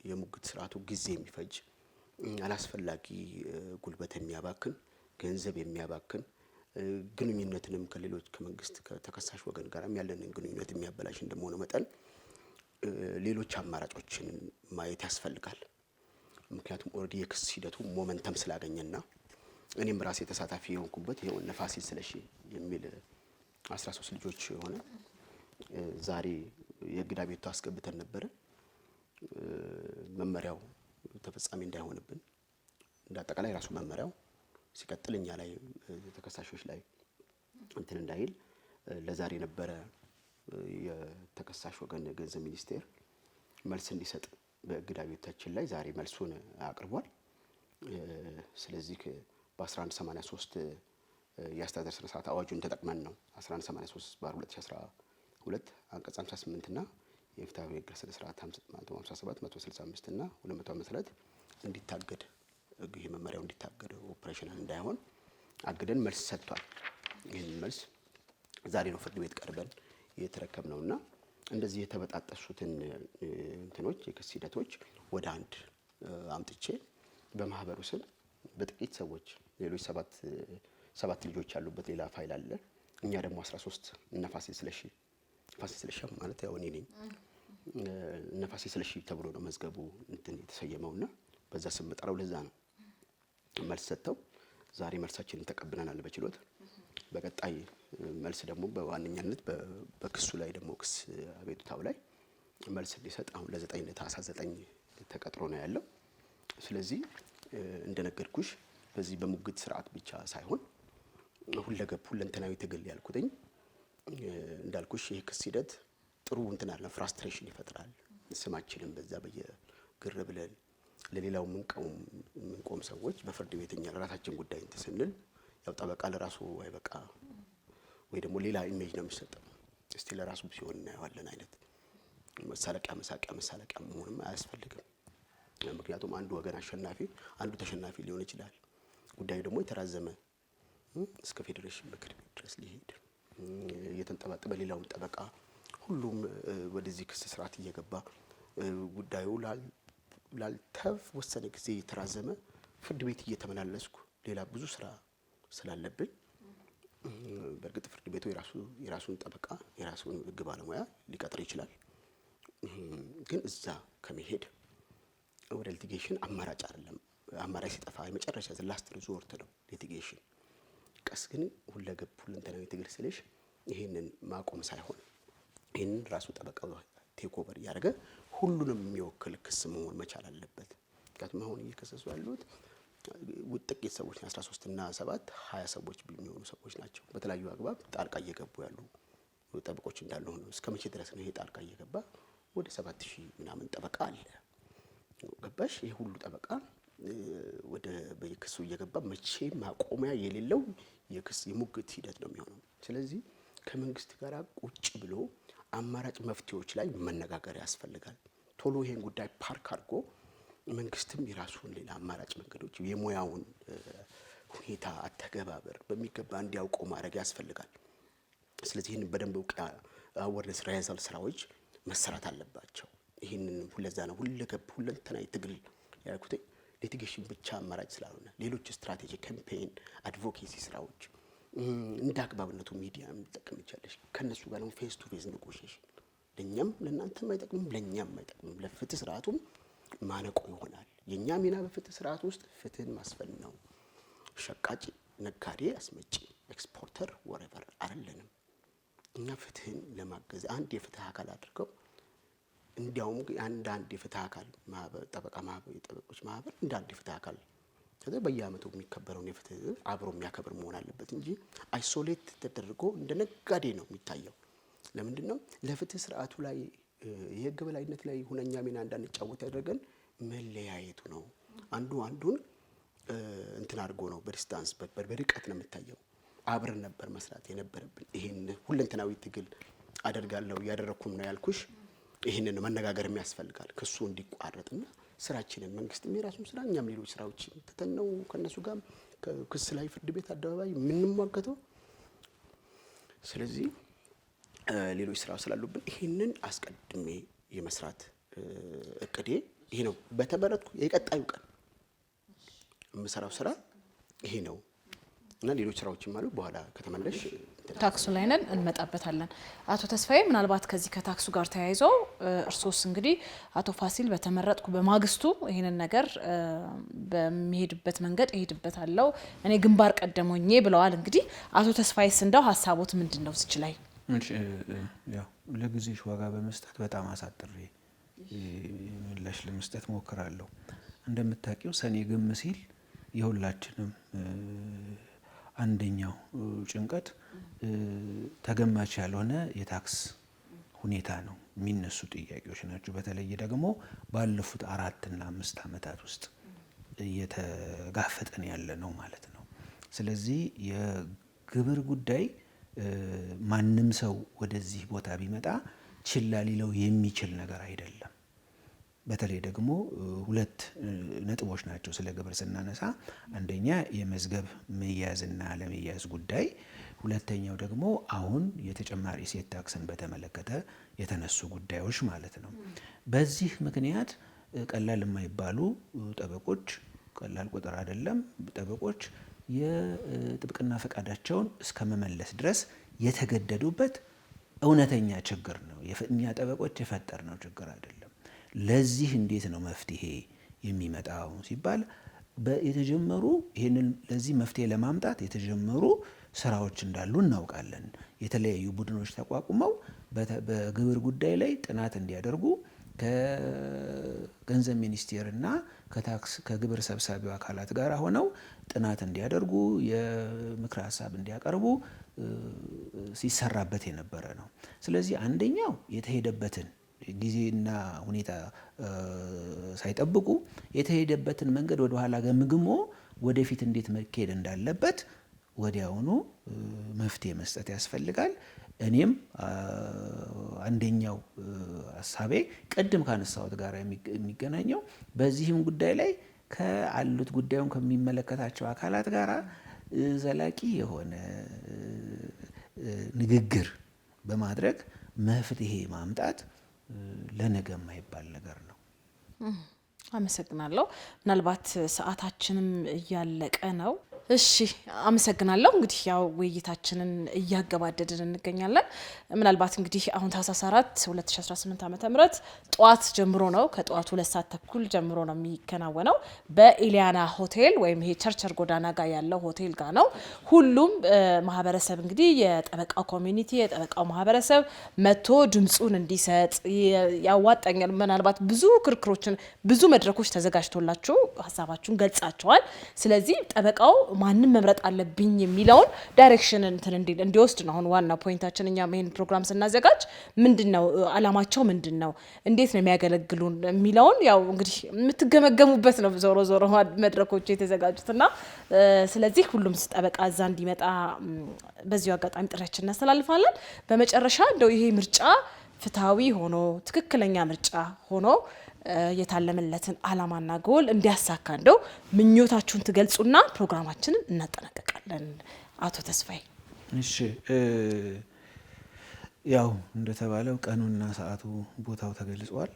የሙግት ስርዓቱ ጊዜ የሚፈጅ አላስፈላጊ ጉልበት የሚያባክን ገንዘብ የሚያባክን ግንኙነትንም ከሌሎች ከመንግስት ከተከሳሽ ወገን ጋር ያለንን ግንኙነት የሚያበላሽ እንደሆነ መጠን ሌሎች አማራጮችን ማየት ያስፈልጋል። ምክንያቱም ኦልሬዲ የክስ ሂደቱ ሞመንተም ስላገኘና እኔም ራሴ ተሳታፊ የሆንኩበት ይሄው እነ ፋሲል ስለሺ የሚል 13 ልጆች ሆነ ዛሬ የእግዳ ቤቱ አስገብተን ነበረ። መመሪያው ተፈጻሚ እንዳይሆንብን እንዳጠቃላይ ራሱ መመሪያው ሲቀጥል እኛ ላይ ተከሳሾች ላይ እንትን እንዳይል ለዛሬ ነበረ የተከሳሽ ወገን ገንዘብ ሚኒስቴር መልስ እንዲሰጥ በእግዳ ቤታችን ላይ ዛሬ መልሱን አቅርቧል። ስለዚህ በ1183 የአስተዳደር ስነ ስርዓት አዋጁን ተጠቅመን ነው 1183 በ2012 አንቀጽ 58 እና የፍትሐብሔር ሕግ ስነ ስርዓት 157 165 እና 200 መሰረት እንዲታገድ ይሄ መመሪያው እንዲታገድ ኦፕሬሽናል እንዳይሆን አግደን መልስ ሰጥቷል። ይህን መልስ ዛሬ ነው ፍርድ ቤት ቀርበን የተረከብነውና እንደዚህ የተበጣጠሱትን እንትኖች የክስ ሂደቶች ወደ አንድ አምጥቼ በማህበሩ ስም በጥቂት ሰዎች ሌሎች ሰባት ልጆች ያሉበት ሌላ ፋይል አለ። እኛ ደግሞ 13 እነ ፋሲል ስለሺ ማለት ያው እኔ ነኝ። እነ ፋሲል ስለሺ ተብሎ ነው መዝገቡ እንትን የተሰየመውና በዛ ስም መጠራው ለዛ ነው። መልስ ሰጥተው ዛሬ መልሳችንን ተቀብለናል በችሎት። በቀጣይ መልስ ደግሞ በዋነኛነት በክሱ ላይ ደግሞ ክስ አቤቱታው ላይ መልስ እንዲሰጥ አሁን ለ9 ታህሳስ 9 ተቀጥሮ ነው ያለው። ስለዚህ እንደነገርኩሽ በዚህ በሙግት ስርዓት ብቻ ሳይሆን ሁለገብ ሁለንተናዊ ትግል ያልኩትኝ እንዳልኩሽ ይሄ ክስ ሂደት ጥሩ እንትን አለ፣ ፍራስትሬሽን ይፈጥራል። ስማችንን በዛ በየግር ብለን ለሌላው ምንቆም ሰዎች በፍርድ ቤትኛ ለራሳችን ጉዳይ እንትን ስንል ያው ጠበቃ ለራሱ አይበቃ ወይ ደግሞ ሌላ ኢሜጅ ነው የሚሰጠው። እስቲ ለራሱ ሲሆን እናየዋለን አይነት መሳለቂያ መሆንም አያስፈልግም። ምክንያቱም አንዱ ወገን አሸናፊ አንዱ ተሸናፊ ሊሆን ይችላል። ጉዳዩ ደግሞ የተራዘመ እስከ ፌዴሬሽን ምክር ቤት ድረስ ሊሄድ እየተንጠባጠበ ሌላውን ጠበቃ ሁሉም ወደዚህ ክስ ስርዓት እየገባ ጉዳዩ ላልተወሰነ ጊዜ የተራዘመ ፍርድ ቤት እየተመላለስኩ ሌላ ብዙ ስራ ስላለብኝ በእርግጥ ፍርድ ቤቱ የራሱን ጠበቃ የራሱን ሕግ ባለሙያ ሊቀጥር ይችላል። ግን እዛ ከመሄድ ወደ ሊቲጌሽን አማራጭ አይደለም። አማራጭ ሲጠፋ የመጨረሻ ላስት ሪዞርት ነው ሊቲጌሽን። ቀስ ግን ሁለገብ ሁለንተናዊ ትግል ስልሽ ይሄንን ማቆም ሳይሆን ይህንን ራሱ ጠበቃው ቴክ ኦቨር እያደረገ ሁሉንም የሚወክል ክስ መሆን መቻል አለበት። ምክንያቱም አሁን እየከሰሱ ያሉት ጥቂት ሰዎች 13 እና 7 20 ሰዎች የሚሆኑ ሰዎች ናቸው። በተለያዩ አግባብ ጣልቃ እየገቡ ያሉ ጠበቆች እንዳሉ ሆነው እስከ መቼ ድረስ ነው ይሄ ጣልቃ እየገባ ወደ 7000 ምናምን ጠበቃ አለ። ገባሽ? ይሄ ሁሉ ጠበቃ ወደ በክሱ እየገባ መቼ ማቆሚያ የሌለው የክስ የሙግት ሂደት ነው የሚሆነው። ስለዚህ ከመንግስት ጋር ቁጭ ብሎ አማራጭ መፍትሄዎች ላይ መነጋገር ያስፈልጋል። ቶሎ ይሄን ጉዳይ ፓርክ አድርጎ መንግስትም የራሱን ሌላ አማራጭ መንገዶች የሙያውን ሁኔታ አተገባበር በሚገባ እንዲያውቀው ማድረግ ያስፈልጋል። ስለዚህ ይህንን በደንብ እውቂያ አወርነስ ሪሃርሳል ስራዎች መሰራት አለባቸው። ይህንን ሁለዛ ነው ሁለገብ ሁለንተናዊ ትግል ያልኩት ሊቲጌሽን ብቻ አማራጭ ስላልሆነ ሌሎች ስትራቴጂ ካምፔን አድቮኬሲ ስራዎች እንደ አግባብነቱ ሚዲያ መጠቀም ይቻላል። ከነሱ ጋር ነው ፌስ ቱ ፌስ ኔጎሽዬሽን ለኛም ለናንተም አይጠቅምም ለኛም አይጠቅምም ለፍትህ ስርዓቱም ማነቆ ይሆናል። የኛ ሚና በፍትህ ስርዓት ውስጥ ፍትህን ማስፈን ነው። ሸቃጭ ነጋዴ አስመጪ ኤክስፖርተር ወሬቨር አይደለንም። እና ፍትህን ለማገዝ አንድ የፍትህ አካል አድርገው እንዲያውም አንድ የፍትህ አካል ጠበቃ ማህበር የጠበቆች ማህበር እንደ አንድ የፍትህ አካል በየአመቱ የሚከበረውን የፍትህ አብሮ የሚያከብር መሆን አለበት እንጂ አይሶሌት ተደርጎ እንደ ነጋዴ ነው የሚታየው። ለምንድን ነው ለፍትህ ስርዓቱ ላይ የህግ በላይነት ላይ ሁነኛ ሚና እንዳንጫወት ያደረገን መለያየቱ ነው። አንዱ አንዱን እንትን አድርጎ ነው በዲስታንስ በርቀት ነው የምታየው። አብረን ነበር መስራት የነበረብን። ይሄን ሁለንተናዊ ትግል አደርጋለሁ ያደረኩም ነው ያልኩሽ። ይሄንን መነጋገር የሚያስፈልጋል ክሱ እንዲቋረጥና ስራችንን መንግስትም የራሱን ስራ እኛም ሌሎች ስራዎች ተተነው ከነሱ ጋር ክስ ላይ ፍርድ ቤት አደባባይ ምንሟገተው። ስለዚህ ሌሎች ስራ ስላሉብን ይሄንን አስቀድሜ የመስራት እቅዴ ይሄ ነው። በተመረጥኩ የቀጣዩ ቀን የምሰራው ስራ ይሄ ነው እና ሌሎች ስራዎችም አሉ። በኋላ ከተመለሽ ታክሱ ላይ ነን እንመጣበታለን። አቶ ተስፋዬ ምናልባት ከዚህ ከታክሱ ጋር ተያይዞ እርሶስ እንግዲህ አቶ ፋሲል በተመረጥኩ በማግስቱ ይሄንን ነገር በሚሄድበት መንገድ እሄድበታለሁ እኔ ግንባር ቀደሞኜ ብለዋል። እንግዲህ አቶ ተስፋዬስ እንደው ሀሳቦት ምንድነው እዚህ ላይ? ያው ለጊዜሽ ዋጋ በመስጠት በጣም አሳጥሬ ምላሽ ለመስጠት ሞክራለሁ። እንደምታውቂው ሰኔ ግም ሲል የሁላችንም አንደኛው ጭንቀት ተገማች ያልሆነ የታክስ ሁኔታ ነው። የሚነሱ ጥያቄዎች ናቸው። በተለይ ደግሞ ባለፉት 4 እና 5 ዓመታት ውስጥ እየተጋፈጠን ያለ ነው ማለት ነው። ስለዚህ የግብር ጉዳይ ማንም ሰው ወደዚህ ቦታ ቢመጣ ችላ ሊለው የሚችል ነገር አይደለም። በተለይ ደግሞ 2 ነጥቦች ናቸው ስለ ግብር ስናነሳ፣ አንደኛ የመዝገብ መያዝና ለመያዝ ጉዳይ፣ ሁለተኛው ደግሞ አሁን የተጨማሪ እሴት ታክስን በተመለከተ የተነሱ ጉዳዮች ማለት ነው። በዚህ ምክንያት ቀላል የማይባሉ ጠበቆች፣ ቀላል ቁጥር አይደለም፣ ጠበቆች የጥብቅና ፈቃዳቸውን እስከ መመለስ ድረስ የተገደዱበት እውነተኛ ችግር ነው። እኛ ጠበቆች የፈጠርነው ችግር አይደለም። ለዚህ እንዴት ነው መፍትሄ የሚመጣው ሲባል የተጀመሩ ይሄንን ለዚህ መፍትሄ ለማምጣት የተጀመሩ ስራዎች እንዳሉ እናውቃለን። የተለያዩ ቡድኖች ተቋቁመው በግብር ጉዳይ ላይ ጥናት እንዲያደርጉ ከገንዘብ ሚኒስቴርና ከግብር ሰብሳቢው አካላት ጋር ሆነው ጥናት እንዲያደርጉ የምክረ ሀሳብ እንዲያቀርቡ ሲሰራበት የነበረ ነው። ስለዚህ አንደኛው የተሄደበትን ጊዜና ሁኔታ ሳይጠብቁ የተሄደበትን መንገድ ወደ ኋላ ገምግሞ ወደፊት እንዴት መካሄድ እንዳለበት ወዲያውኑ መፍትሄ መስጠት ያስፈልጋል። እኔም አንደኛው ሀሳቤ ቅድም ካነሳሁት ጋር የሚገናኘው በዚህም ጉዳይ ላይ ከአሉት ጉዳዩን ከሚመለከታቸው አካላት ጋር ዘላቂ የሆነ ንግግር በማድረግ መፍትሄ ማምጣት ለነገ የማይባል ነገር ነው። አመሰግናለሁ። ምናልባት ሰዓታችንም እያለቀ ነው። እሺ አመሰግናለሁ። እንግዲህ ያው ውይይታችንን እያገባደድን እንገኛለን። ምናልባት እንግዲህ አሁን ታህሳስ 4 2018 ዓመተ ምህረት ጠዋት ጀምሮ ነው ከጠዋቱ 2 ሰዓት ተኩል ጀምሮ ነው የሚከናወነው በኢሊያና ሆቴል ወይም ይሄ ቸርቸር ጎዳና ጋር ያለው ሆቴል ጋር ነው። ሁሉም ማህበረሰብ እንግዲህ የጠበቃው ኮሚኒቲ የጠበቃው ማህበረሰብ መጥቶ ድምጹን እንዲሰጥ ያዋጣኛል። ምናልባት ብዙ ክርክሮችን ብዙ መድረኮች ተዘጋጅቶላችሁ ሀሳባችሁን ገልጻቸዋል። ስለዚህ ጠበቃው ማንም መምረጥ አለብኝ የሚለውን ዳይሬክሽን እንዲወስድ ነው አሁን ዋና ፖይንታችን። እኛ ይሄን ፕሮግራም ስናዘጋጅ ምንድነው አላማቸው ምንድነው እንዴት ነው የሚያገለግሉን የሚለውን ያው እንግዲህ የምትገመገሙበት ነው ዞሮ ዞሮ መድረኮች የተዘጋጁትና ስለዚህ ሁሉም ጠበቃ እዛ እንዲመጣ በዚሁ አጋጣሚ ጥሪያችንን እናስተላልፋለን። በመጨረሻ እንደው ይሄ ምርጫ ፍትሃዊ ሆኖ ትክክለኛ ምርጫ ሆኖ የታለመለትን አላማና ጎል እንዲያሳካ እንደው ምኞታችሁን ትገልጹና ፕሮግራማችንን እናጠናቀቃለን። አቶ ተስፋዬ። እሺ ያው እንደተባለው ቀኑና ሰዓቱ ቦታው ተገልጿል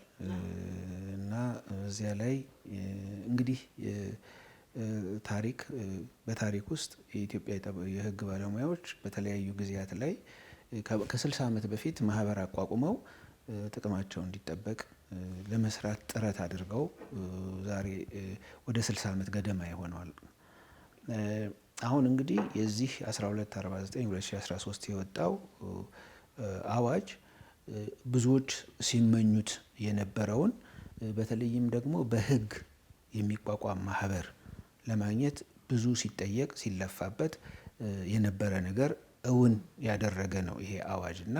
እና እዚያ ላይ እንግዲህ በታሪክ ውስጥ የኢትዮጵያ የሕግ ባለሙያዎች በተለያዩ ጊዜያት ላይ ከ60 ዓመት በፊት ማህበር አቋቁመው ጥቅማቸው እንዲጠበቅ ለመስራት ጥረት አድርገው ዛሬ ወደ 60 ዓመት ገደማ ይሆነዋል። አሁን እንግዲህ የዚህ 1249/2013 የወጣው አዋጅ ብዙዎች ሲመኙት የነበረውን በተለይም ደግሞ በህግ የሚቋቋም ማህበር ለማግኘት ብዙ ሲጠየቅ ሲለፋበት የነበረ ነገር እውን ያደረገ ነው ይሄ አዋጅ እና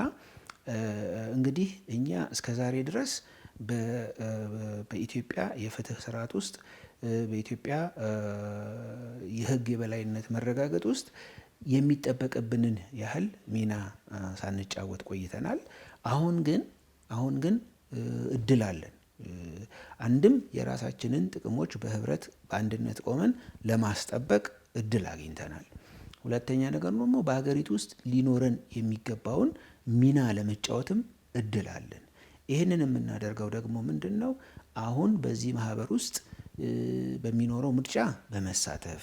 እንግዲህ እኛ እስከዛሬ ድረስ በኢትዮጵያ የፍትህ ስርዓት ውስጥ በኢትዮጵያ የህግ የበላይነት መረጋገጥ ውስጥ የሚጠበቅብንን ያህል ሚና ሳንጫወት ቆይተናል። አሁን ግን እድል አለን። አንድም የራሳችንን ጥቅሞች በህብረት በአንድነት ቆመን ለማስጠበቅ እድል አግኝተናል። ሁለተኛ ነገር ደግሞ በሀገሪቱ ውስጥ ሊኖረን የሚገባውን ሚና ለመጫወትም እድል አለን። ይህንን የምናደርገው ደግሞ ምንድነው? አሁን በዚህ ማህበር ውስጥ በሚኖረው ምርጫ በመሳተፍ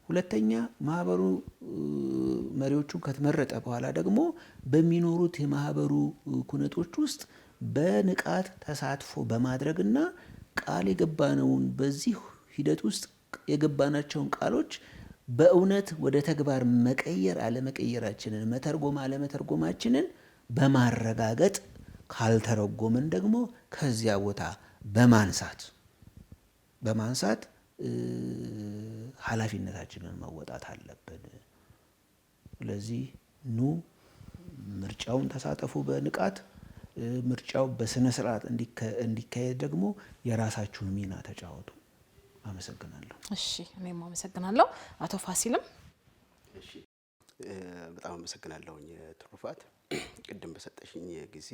ሁለተኛ ማህበሩ መሪዎቹን ከተመረጠ በኋላ ደግሞ በሚኖሩት የማህበሩ ኩነቶች ውስጥ በንቃት ተሳትፎ በማድረግና ቃል የገባነውን በዚህ ሂደት ውስጥ የገባናቸውን ቃሎች በእውነት ወደ ተግባር መቀየር አለመቀየራችንን መተርጎም አለመተርጎማችንን በማረጋገጥ ካልተረጎምን ደግሞ ከዚያ ቦታ በማንሳት ኃላፊነታችንን መወጣት አለብን። ስለዚህ ኑ ምርጫውን ተሳተፉ በንቃት ምርጫው በስነ ስርዓት እንዲካሄድ ደግሞ የራሳችሁን ሚና ተጫወቱ። አመሰግናለሁ። እሺ እኔም አመሰግናለሁ። አቶ ፋሲልም። እሺ በጣም አመሰግናለሁኝ ትሩፋት ቅድም በሰጠሽኝ ጊዜ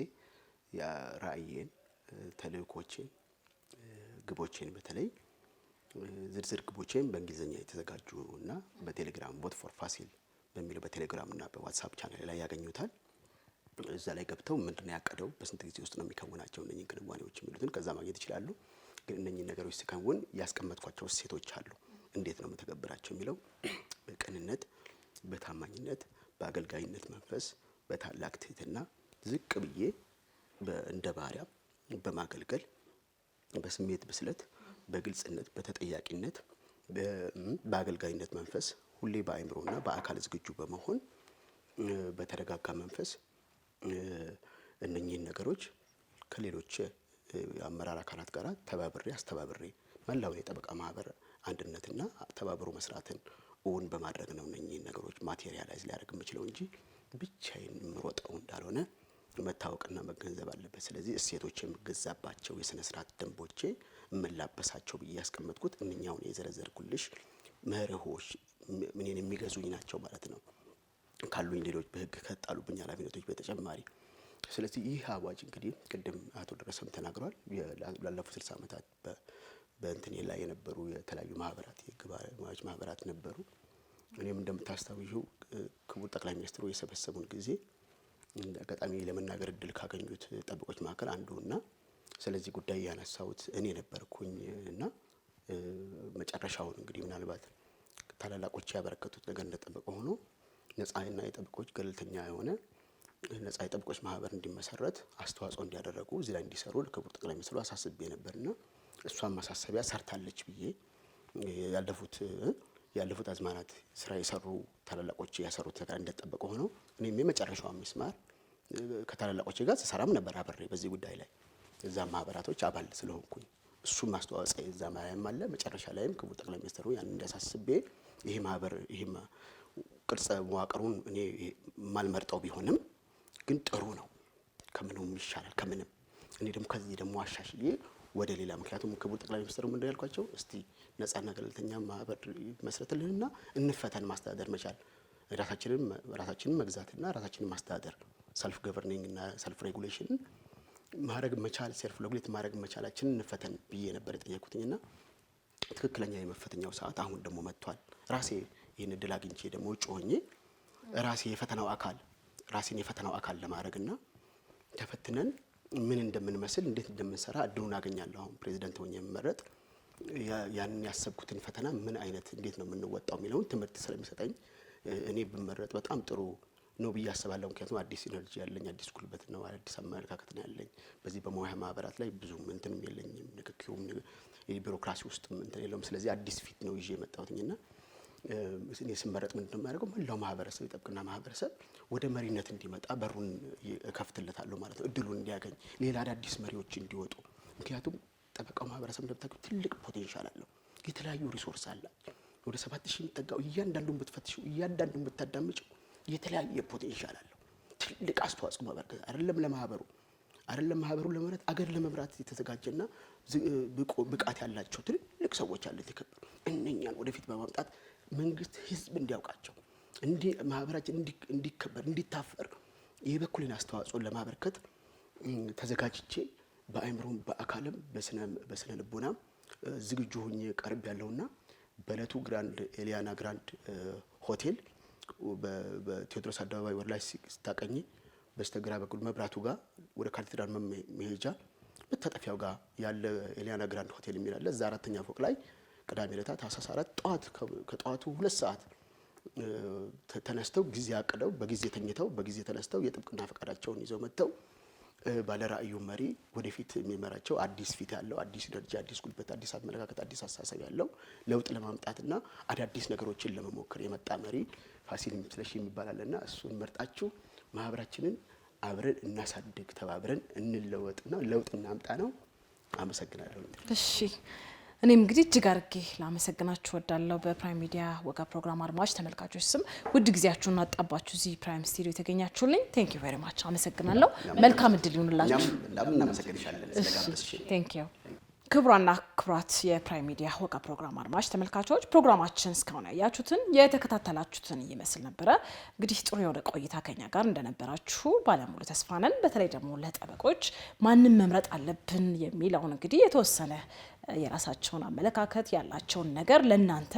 ራዕዬን ተልእኮቼን ግቦቼን በተለይ ዝርዝር ግቦቼን በእንግሊዝኛ የተዘጋጁ እና በቴሌግራም ቦት ፎር ፋሲል በሚለው በቴሌግራም እና በዋትስአፕ ቻናል ላይ ያገኙታል። እዛ ላይ ገብተው ምንድነው ያቀደው በስንት ጊዜ ውስጥ ነው የሚከውናቸው እነኚህን ክንዋኔዎች የሚሉትን ከዛ ማግኘት ይችላሉ። ግን እነኚህን ነገሮች ሲከውን ያስቀመጥኳቸው እሴቶች አሉ። እንዴት ነው መተግበራቸው የሚለው በቅንነት፣ በታማኝነት፣ በአገልጋይነት መንፈስ፣ በታላቅ ትህትና ዝቅ ብዬ እንደ ባሪያ በማገልገል በስሜት ብስለት፣ በግልጽነት፣ በተጠያቂነት፣ በአገልጋይነት መንፈስ ሁሌ በአእምሮና በአካል ዝግጁ በመሆን በተረጋጋ መንፈስ እነኚህን ነገሮች ከሌሎች የአመራር አካላት ጋር አስተባብሬ መላውን የጠበቃ ማህበር አንድነትና ተባብሮ መስራትን እውን በማድረግ ነው እነኚህን ነገሮች ማቴሪያላይዝ ሊያደርግ የምችለው እንጂ ብቻዬን የምሮጠው እንዳልሆነ መታወቅና መገንዘብ አለበት። ስለዚህ እሴቶች የምገዛባቸው የስነ ስርዓት ደንቦቼ የምላበሳቸው ብዬ ያስቀመጥኩት እነኛውን የዘረዘርኩልሽ መርሆች ምንን የሚገዙኝ ናቸው ማለት ነው ካሉኝ ሌሎች በህግ ከጣሉብኝ ኃላፊነቶች በተጨማሪ። ስለዚህ ይህ አዋጅ እንግዲህ ቅድም አቶ ደረሰም ተናግሯል። ላለፉት 60 ዓመታት በእንትኔ ላይ የነበሩ የተለያዩ ማህበራት የህግ ባለሙያዎች ማህበራት ነበሩ። እኔም እንደምታስታውሹ ክቡር ጠቅላይ ሚኒስትሩ የሰበሰቡን ጊዜ እንደ አጋጣሚ ለመናገር እድል ካገኙት ጠበቆች መካከል አንዱና ስለዚህ ጉዳይ ያነሳሁት እኔ ነበርኩኝ እና መጨረሻውን እንግዲህ ምናልባት ታላላቆች ያበረከቱት ነገር እንደተጠበቀ ሆኖ ነፃና የጠበቆች ገለልተኛ የሆነ ነፃ የጠበቆች ማህበር እንዲመሰረት አስተዋጽኦ እንዲያደርጉ እዚህ ላይ እንዲሰሩ ለክቡር ጠቅላይ ሚኒስትሩ አሳስቤ ነበርና እሷን ማሳሰቢያ ሰርታለች ብዬ ያለፉት አዝማናት ስራ የሰሩ ታላላቆች ያሰሩት ነገር እንደተጠበቀ ሆኖ እኔም የመጨረሻው ሚስማር ከታላላቆች ጋር ሰራም ነበር አብሬ በዚህ ጉዳይ ላይ እዛ ማህበራቶች አባል ስለሆንኩኝ እሱም ማስተዋወቂያ እዛ ማያም አለ። መጨረሻ ላይም ክቡር ጠቅላይ ሚኒስትሩ ያን እንዳሳስቤ ይሄ ማህበር ይሄ ቅርጽ መዋቅሩን እኔ ማልመርጠው ቢሆንም ግን ጥሩ ነው፣ ከምንም ይሻላል ከምንም። እኔ ደግሞ ከዚህ ደግሞ አሻሽዬ ወደ ሌላ ምክንያቱም ክቡር ጠቅላይ ሚኒስትሩ ምን እንዳልኳቸው እስቲ ነፃና ገለልተኛ ማህበር መስረትልንና እንፈተን ማስተዳደር መቻል ራሳችንን መግዛትና ራሳችንን ማስተዳደር ሰልፍ ገቨርኒንግ እና ሰልፍ ሬጉሌሽን ማድረግ መቻል ሰልፍ ሬጉሌት ማድረግ መቻላችንን እንፈተን ብዬ ነበር የጠየቁትኝና ትክክለኛ የመፈተኛው ሰዓት አሁን ደግሞ መጥቷል። ራሴ ይሄን እድል አግኝቼ ደግሞ ውጭ ሆኜ ራሴን የፈተናው አካል ለማድረግና ተፈትነን ምን እንደምንመስል እንዴት እንደምንሰራ እድሉን አገኛለሁ። አሁን ፕሬዚዳንት ሆኜ የምመረጥ ያንን ያሰብኩትን ፈተና ምን አይነት እንዴት ነው የምንወጣው የሚለውን ትምህርት ስለሚሰጠኝ እኔ ብመረጥ በጣም ጥሩ ነው ብዬ አስባለሁ። ምክንያቱም አዲስ ኢነርጂ ያለኝ አዲስ ጉልበት ነው፣ አዲስ አመለካከት ነው ያለኝ። በዚህ በሙያ ማህበራት ላይ ብዙ እንትንም የለኝም፣ ንክኪውም የቢሮክራሲ ውስጥ እንትን የለውም። ስለዚህ አዲስ ፊት ነው ይዤ የመጣሁትና እኔ ስመረጥ ምንድነው የማደርገው መላው ማህበረሰብ የጠብቅና ማህበረሰብ ወደ መሪነት እንዲመጣ በሩን እከፍትለታለሁ ማለት ነው፣ እድሉን እንዲያገኝ ሌላ አዳዲስ መሪዎች እንዲወጡ። ምክንያቱም ጠበቃው ማህበረሰብ እንደምታውቁት ትልቅ ፖቴንሻል አለው፣ የተለያዩ ሪሶርስ አላቸው። ወደ 7000 የሚጠጋው እያንዳንዱን ብትፈትሽው እያንዳንዱን ብታዳምጪው የተለያየ ፖቴንሻል አለው። ትልቅ አስተዋጽኦ ማበርከት አይደለም ለማህበሩ ለመምራት አገር ለመምራት የተዘጋጀና ብቃት ያላቸው ትልቅ ሰዎች አሉ የተከበሩ። እነኛን ወደፊት በማምጣት መንግስት ህዝብ እንዲያውቃቸው ማህበራችን እንዲከበር እንዲታፈር የበኩሌን አስተዋጽኦ ለማበርከት ተዘጋጅቼ በአእምሮም በአካልም በስነ ልቦና ዝግጁ ሆኜ ቀርብ ያለውና በእለቱ ኤሊያና ግራንድ ሆቴል በቴዎድሮስ አደባባይ ወር ላይ ስታቀኝ በስተግራ በኩል መብራቱ ጋር ወደ ካቴድራል መሄጃ መታጠፊያው ጋር ያለ ኤሊያና ግራንድ ሆቴል የሚል አለ። እዛ 4ኛ ፎቅ ላይ ቅዳሜ ዕለት ታህሳስ 4 ከጠዋቱ 2 ሰዓት ተነስተው ጊዜ አቅደው በጊዜ ተኝተው በጊዜ ተነስተው የጥብቅና ፈቃዳቸውን ይዘው መጥተው ባለራእዩ መሪ ወደፊት የሚመራቸው አዲስ ፊት ያለው አዲስ ኢነርጂ፣ አዲስ ጉልበት፣ አዲስ አመለካከት፣ አዲስ አስተሳሰብ ያለው ለውጥ ለማምጣትና አዳዲስ ነገሮችን ለመሞከር የመጣ መሪ ፋሲል ስለሺ የሚባልና እሱን መርጣችሁ ማህበራችንን አብረን እናሳድግ፣ ተባብረን እንለወጥና ለውጥ እናምጣ ነው። አመሰግናለሁ። እሺ እኔም እንግዲህ እጅግ አድርጌ ላመሰግናችሁ ወዳለሁ። በፕራይም ሚዲያ ወጋ ፕሮግራም አድማጭ ተመልካቾች ስም ውድ ጊዜያችሁን አጣባችሁ እዚህ ፕራይም ስቱዲዮ የተገኛችሁልኝ ቴንክ ዩ ቬሪ ማች አመሰግናለሁ። መልካም እድል ይሁንላችሁ። እናመሰግንሻለን ስለጋበዝሽ። ቴንክ ዩ። ክቡራና ክቡራት የፕራይም ሚዲያ ወጋ ፕሮግራም አድማጭ ተመልካቾች ፕሮግራማችን እስካሁን ያያችሁትን የተከታተላችሁትን ይመስል ነበረ። እንግዲህ ጥሩ የሆነ ቆይታ ከኛ ጋር እንደነበራችሁ ባለሙሉ ተስፋ ነን። በተለይ ደግሞ ለጠበቆች ማንም መምረጥ አለብን የሚለውን እንግዲህ የተወሰነ የራሳቸውን አመለካከት ያላቸውን ነገር ለእናንተ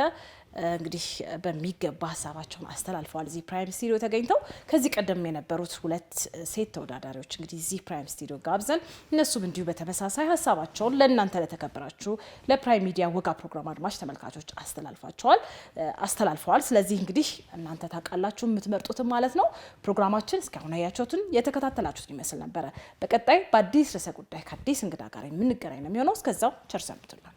እንግዲህ በሚገባ ሀሳባቸውን አስተላልፈዋል። እዚህ ፕራይም ስቱዲዮ ተገኝተው ከዚህ ቀደም የነበሩት 2 ሴት ተወዳዳሪዎች እንግዲህ እዚህ ፕራይም ስቱዲዮ ጋብዘን እነሱም እንዲሁ በተመሳሳይ ሀሳባቸውን ለእናንተ ለተከበራችሁ ለፕራይም ሚዲያ ወጋ ፕሮግራም አድማጭ ተመልካቾች አስተላልፈዋል። ስለዚህ እንግዲህ እናንተ ታውቃላችሁ የምትመርጡትም ማለት ነው። ፕሮግራማችን እስካሁን ያያችሁትን የተከታተላችሁት ይመስል ነበረ። በቀጣይ በአዲስ ርዕሰ ጉዳይ ከአዲስ እንግዳ ጋር የምንገናኝ ነው የሚሆነው። እስከዛው ቸር ሰንብቱልን።